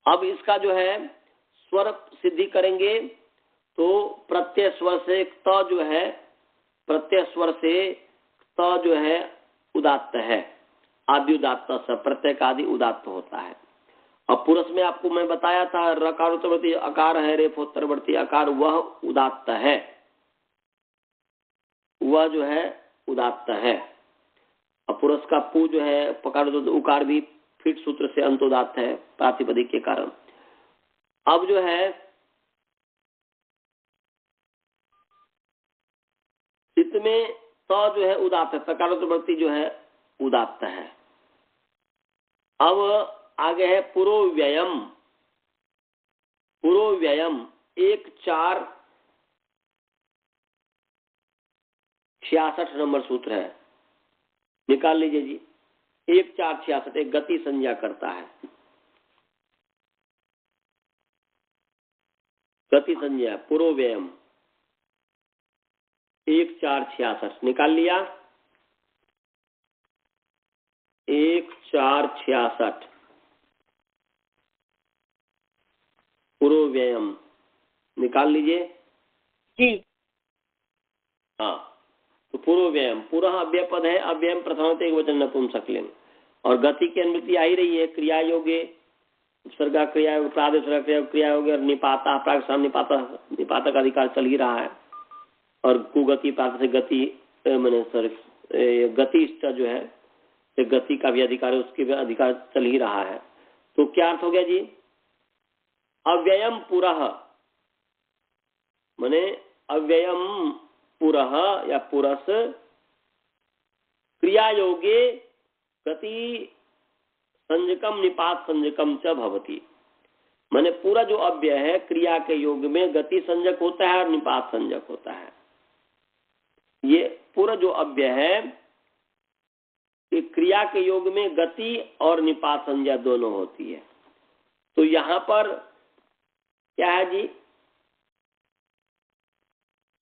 अब इसका जो है स्वर सिद्धि करेंगे तो प्रत्यय स्वर से त जो है, प्रत्यय स्वर से त जो है उदात्त है, आदि उदात्त स प्रत्यय का आदि उदात्त होता है। अब पुरुष में आपको मैं बताया था रकारोत्तरवर्ती अकार है, रेफोत्तरवर्ती अकार, वह उदात्त है, वह जो है उदात्त है। अब पुरुष का पू जो है पकार उकार भी फिट सूत्र से अंतोदात्त है प्रातिपदिक के कारण। अब जो है इसमें तो जो है उदात्त है, प्रकारोत्तरवर्ती जो है उदात्त है। अब आगे है पुरोव्ययम। पुरोव्ययम 1-4-66 नंबर सूत्र है, निकाल लीजिए जी। 1-4-66 एक गति संज्ञा करता है, गति संज्ञा पुरोव्ययम 1-4-66 निकाल लिया। 1-4-66 पुरोव्ययम निकाल लीजिए जी। हाँ, तो पूर्वव्ययम पूरा अव्यय पद है, अव्ययम प्रथम एक वचन नपुंसकलिंग, और गति की अनुवृत्ति आ ही रही है। क्रिया योगे उपसर्गा क्रिया प्रादेश क्रिया योगे और निपाता प्राग निपाता निपातक अधिकार चल ही रहा है, और कुगति प्राप्त से गति मैंने सॉरी गति जो है गति का भी अधिकार है, उसके भी अधिकार चल ही रहा है। तो क्या अर्थ हो गया जी? अव्ययम पुरः माने अव्ययम पुरः या पुरस क्रिया योगे गति संजकम निपात संजकम च भवति। माने पूरा जो अव्यय है क्रिया के योग में गति संजक होता है और निपात संजक होता है। ये पूरा जो अव्यय है क्रिया के योग में गति और निपात संज्ञा दोनों होती है। तो यहां पर क्या है जी,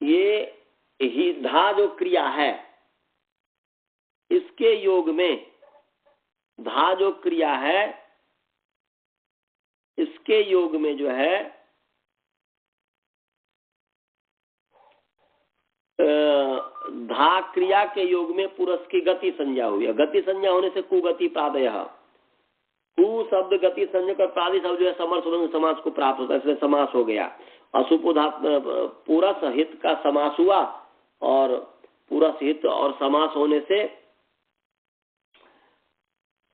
ये ही धा जो क्रिया है इसके योग में, धा जो क्रिया है इसके योग में जो है धा क्रिया के योग में पुरुष की गति संज्ञा हुई है। गति संज्ञा होने से कुगति प्रादय, कु शब्द गति संज्ञक और प्रादि शब्द जो है समर्थ समास को प्राप्त होता है, इसलिए समास हो गया। असुपुधा पुरस हित का समास हुआ, और पुरस हित और समास होने से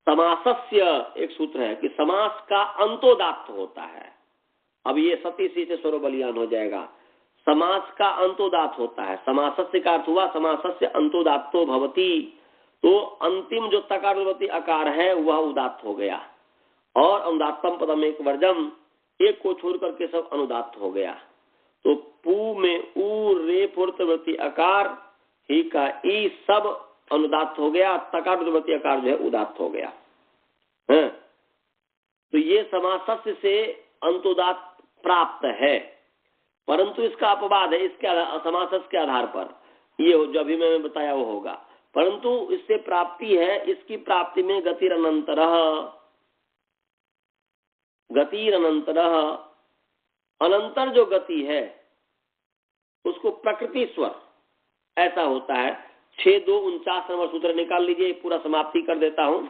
समासस्य एक सूत्र है कि समास का अंतोदात्त होता है। अब ये सती सी से स्वरो बलियान हो जाएगा। समास का अंतोदात्त होता है, समासस्य का अर्थ हुआ समासस्य अंतोदात्तो भवति। तो अंतिम जो तकारवती आकार है वह उदात्त हो गया, और अनुदात्तम पदम एक वर्जम, एक को छोड़ करके सब अनुदात्त हो गया। तो पू में ऊ रे पूर्तवर्ती आकार ही का ई सब अनुदात्त हो गया, तकारवती आकार जो है उदात्त हो गया है। तो ये समासस्य से अंतोदात्त प्राप्त है, परंतु इसका अपवाद है, इसके समासस्य के आधार पर ये जो अभी मैंने बताया वो होगा, परंतु इससे प्राप्ति है। इसकी प्राप्ति में गतिरनंतरः, गतिरनंतरः अनंतर जो गति है उसको प्रकृति स्वर ऐसा होता है। 6-2-49 नंबर सूत्र निकाल लीजिए, पूरा समाप्ति कर देता हूं।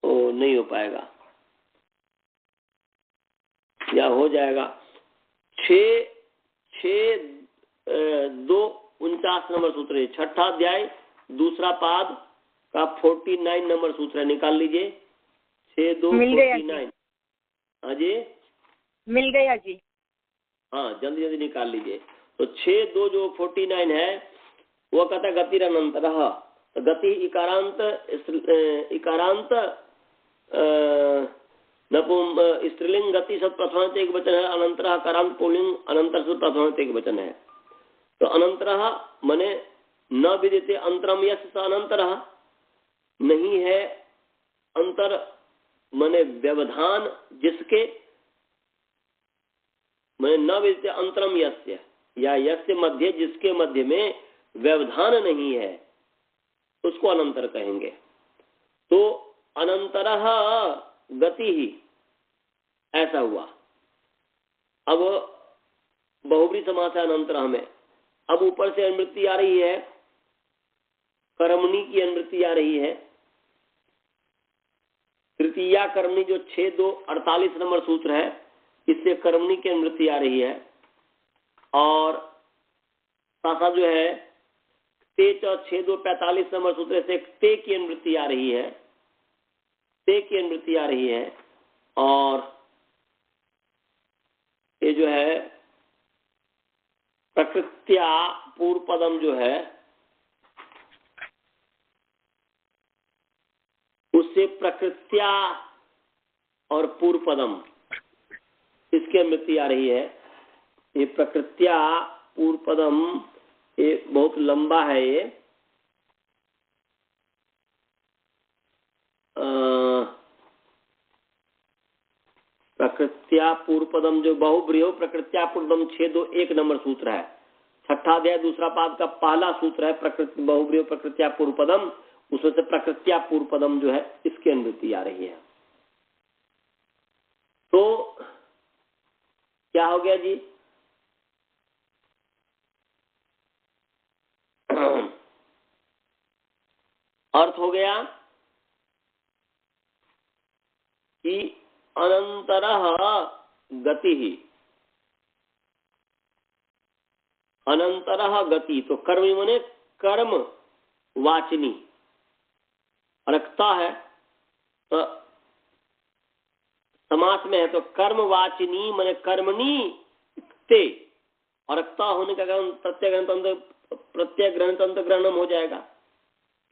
ओ नहीं हो पाएगा या हो जाएगा। 6-2-49 नंबर सूत्र है, छठा अध्याय दूसरा पाद का 49 नंबर सूत्र है, निकाल लीजिए। 6-2-49। हाँ जी मिल गया जी। हाँ जल्दी जल्दी निकाल लीजिए। तो 6-2 जो 49 है वो कहता है गतिरनंतरः, तो गति इकारांत स्त्रीलिंग गति सत प्रथमांत एक वचन है, अनंतरः करांत पुल्लिंग अनंतर सत प्रथमांत एक वचन है। तो अनंतरः मने न विदिते अंतरम यस्य स अनंतरः, नहीं है अंतर मने व्यवधान जिसके, मने न विदिते अंतरम यस्य, या यस्य मध्य जिसके मध्य में व्यवधान नहीं है उसको अनंतर कहेंगे। तो अनंतरः गति ही ऐसा हुआ। अब बहुब्री समास है अनंतरः में। अब ऊपर से अनुवृत्ति आ रही है, कर्मणी की अनुवृत्ति आ रही है, तृतीया कर्मणी जो 6-2-48 नंबर सूत्र है, इससे कर्मणी की अनुवृत्ति आ रही है। और सासा जो है ते 6-2-45 नंबर सूत्र से ते की अनुवृत्ति आ रही है, ते की अनुवृत्ति आ रही है। और ये जो है प्रकृत्या पूर्व पदम जो है उससे प्रकृत्या और पूर्व पदम इसकी अनुवृत्ति आ रही है। ये प्रकृत्या पूर्व पदम ये बहुत लंबा है। ये प्रकृत्या पूर्व पदम जो बहुब्रीहो प्रकृत्या पूर्वपदम 6-2-1 नंबर सूत्र है, छठा अध्याय दूसरा पाद का पहला सूत्र है प्रकृति बहुब्रीहो प्रकृत्या पूर्व पदम, उसमें से प्रकृत्या पूर्व पदम जो है इसकी अनुवृत्ति आ रही है। तो क्या हो गया जी, अर्थ हो गया कि अनंतरः गति ही, अनंतरः गति तो कर्म माने कर्म वाचनी रखता है, तो समास में है तो कर्म वाचनी माने कर्मणी ते, और रखता होने का कारण प्रत्यय ग्रहण तंत्र ग्रहणम हो जाएगा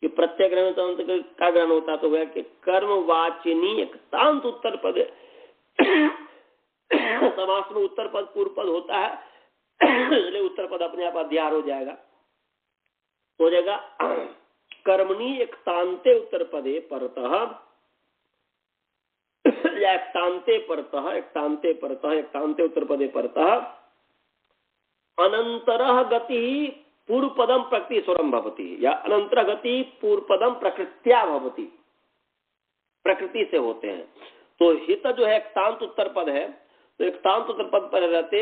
कि प्रत्यय ग्रहण तंत्र का ग्रहण होता तो वह कि कर्म वाचिनी एक तांत उत्तर पद समास में उत्तर पद पूर्व पद होता है, इसलिए उत्तर पद अपने आप अध्यार हो जाएगा, हो जाएगा कर्मणी एक तांते उत्तर पदे परतः, या एक तांते परतः, एक तांते परतः, एक तांते उत्तर पदे परतः अनंतरः गति पूर्व पदम प्रकृति स्वरम भवती, या अनंतर गति पूर्व पदम प्रकृत्या भवती, प्रकृति से होते हैं। तो हित जो है एक तांत उत्तर पद है, तो एक तांत उत्तर पद पर रहते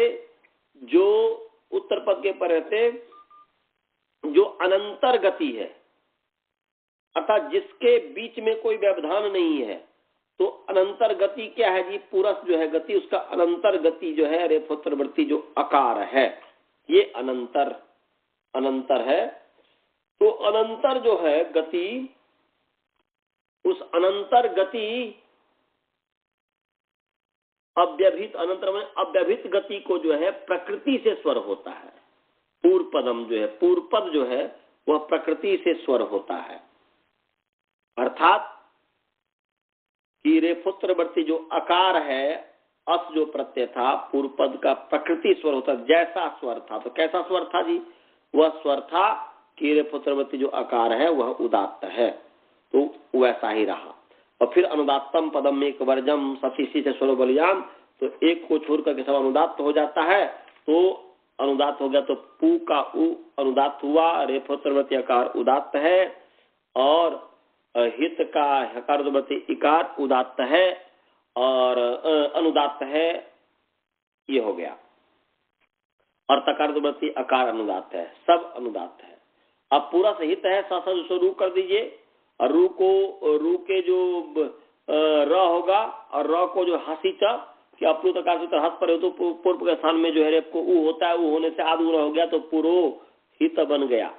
जो उत्तर पद के पर रहते जो अनंतर गति है, अर्थात जिसके बीच में कोई व्यवधान नहीं है, तो अनंतर गति क्या है जी, पुरस जो है गति उसका अनंतर गति जो है रेफोत्तरवर्ती जो अकार है ये अनंतर अनंतर है। तो अनंतर जो है गति, उस अनंतर गति अव्यभित, अनंतर में अव्यभित गति को जो है प्रकृति से स्वर होता है। पूर्व पदम जो है, पूर्व पद जो है वह प्रकृति से स्वर होता है, अर्थात कि रेफोत्तरवर्ती जो अकार है अस जो प्रत्यय था पूर्व पद का प्रकृति स्वर होता, जैसा स्वर था। तो कैसा स्वर था जी, वह स्वर था कि रेफोत्तरवर्ती जो अकार है वह उदात्त है, तो वैसा ही रहा। और फिर अनुदात्तम पदम में एक वर्जम सफिसी से स्वर बलियाम, तो एक को छोड़ करके सब अनुदात्त हो जाता है। तो अनुदात्त हो गया तो पू का उ अनुदात्त हुआ, रेफोत्तरवर्ती अकार उदात्त है, और हित का हकारवर्ती इकार उदात्त है और अनुदात्त है, ये हो गया। और तकारवर्ती अकार अनुदात्त है, सब अनुदात्त है। अब पूरा सहित है, साथ रू कर दीजिए, और रू को रू के जो र होगा और र को जो हसीचा कि अप्लुत आकार से हस्त पर हो तो पूर्व के स्थान में जो है रेप को ऊ होता है, ऊ होने से आद ऊ हो गया तो पुरोहित बन गया।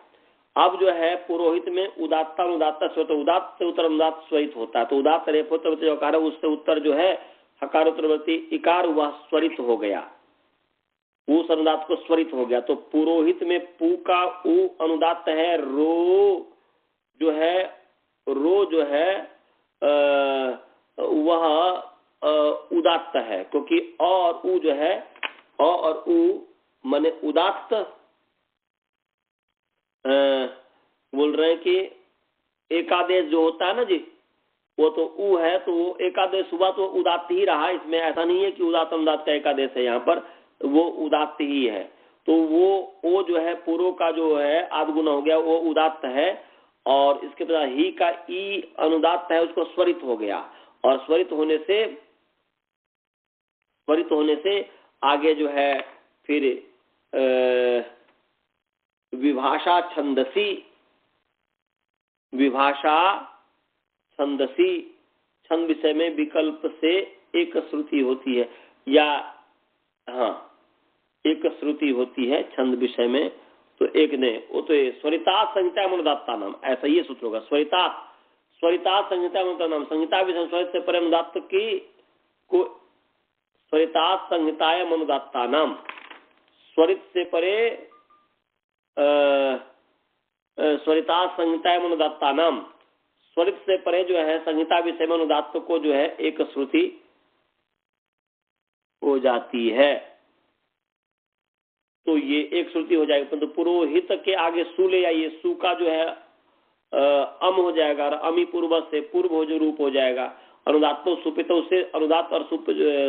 अब जो है पुरोहित में उदात्ता अनुदात्ता स्वत, उदात्त से उत्तर अनुदात्त स्वरित होता है, तो उदात्त रेफोत्तरवर्ती जो अकार है उससे उत्तर जो है हकारोत्तरवर्ती इकार वह स्वरित हो गया, उस अनुदात्त को स्वरित हो गया। तो पुरोहित में पू का ऊ अनुदात्त है, रो जो है रो जो है वह उदात्त है, क्योंकि अ और उ जो है अ और उ माने उदात्त बोल रहे हैं कि एकादेश जो होता है ना जी, वो तो उ है, तो वो एकादेश हुआ तो उदात्त ही रहा। इसमें ऐसा नहीं है कि उदात्त अनुदात्त का एकादेश है, यहाँ पर वो उदात्त ही है। तो वो जो है पूर्व का जो है आदगुना हो गया, वो उदात्त है। और इसके बाद ही का ई अनुदात्त है, उसको स्वरित हो गया। और स्वरित होने से आगे जो है फिर विभाषा छंदसी छंद विषय में विकल्प से एक श्रुति होती है, या हाँ एक श्रुति होती है छंद विषय में। तो एक ने वो तो स्वरिता संहिता अनुदात्ता नाम, ऐसा ये सूत्र होगा। स्वरिता संहिता अनुदात्ता नाम, संहिता विषय स्वरित से परे अनुदात्त की को स्वरिता संहिताय अनुदात्ता नाम, स्वरित से परे स्वरिता संहिताय अनुदात्ता नाम, स्वरित से परे जो है संहिता विषय में अनुदात्त को जो है एक श्रुति हो जाती है। तो ये एक श्रुति हो जाएगी, परंतु पुरोहित के आगे सु ले आइए, सु का जो है अम हो जाएगा, और अमी पूर्व से पूर्व हो जो रूप हो जाएगा। अनुदात्तो सुपितो से अनुदात्त और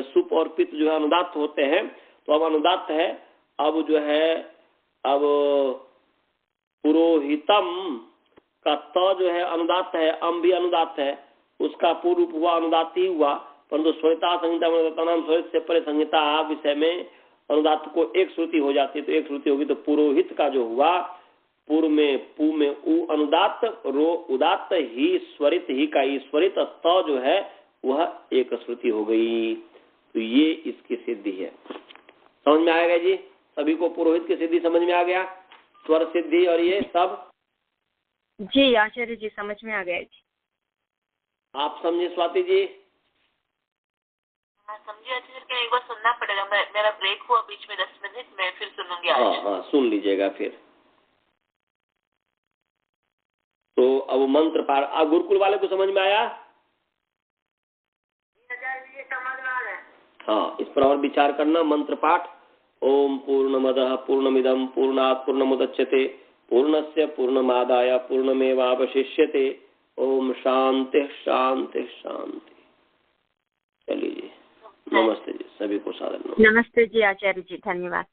सुप और पित जो है अनुदात्त होते हैं, तो अब अनुदात्त है। अब जो है अब पुरोहितम का त जो है अनुदात्त है, अम भी अनुदात्त है, उसका पूर्व रूप हुआ अनुदात्त ही हुआ। परंतु स्वरिता संहिता नाम, स्वरित से परे संहिता विषय में अनुदात्त को एक श्रुति हो जाती है, तो एक श्रुति होगी। तो पुरोहित का जो हुआ पूर्व में पू में उ अनुदात्त, रो उदात्त, ही स्वरित, ही का ही स्वरित, त जो है वह एक श्रुति हो गई। तो ये इसकी सिद्धि है। समझ में आएगा जी सभी को? पुरोहित की सिद्धि समझ में आ गया, स्वर सिद्धि और ये सब? जी आचार्य जी समझ में आ गया जी। आप समझे स्वाति जी? समझिए आचार्य, एक बार सुनना पड़ेगा। मेरा ब्रेक हुआ बीच में 10 मिनट, मैं फिर सुनूंगी आज। हाँ सुन लीजिएगा फिर। तो अब मंत्र पाठ अब गुरुकुल वाले को समझ में आया? ये समझ में आ रहा है। हाँ, इस पर और विचार करना। मंत्र पाठ ओम पूर्णमदः पूर्णमिदं पूर्णात् पूर्णमुदच्यते पूर्णस्य पूर्णमादाय पूर्णमेवावशिष्यते ओम शांति शांति शांति। चलिए जी, नमस्ते जी, सभी को सादर नमस्ते। नमस्ते जी आचार्य जी, धन्यवाद।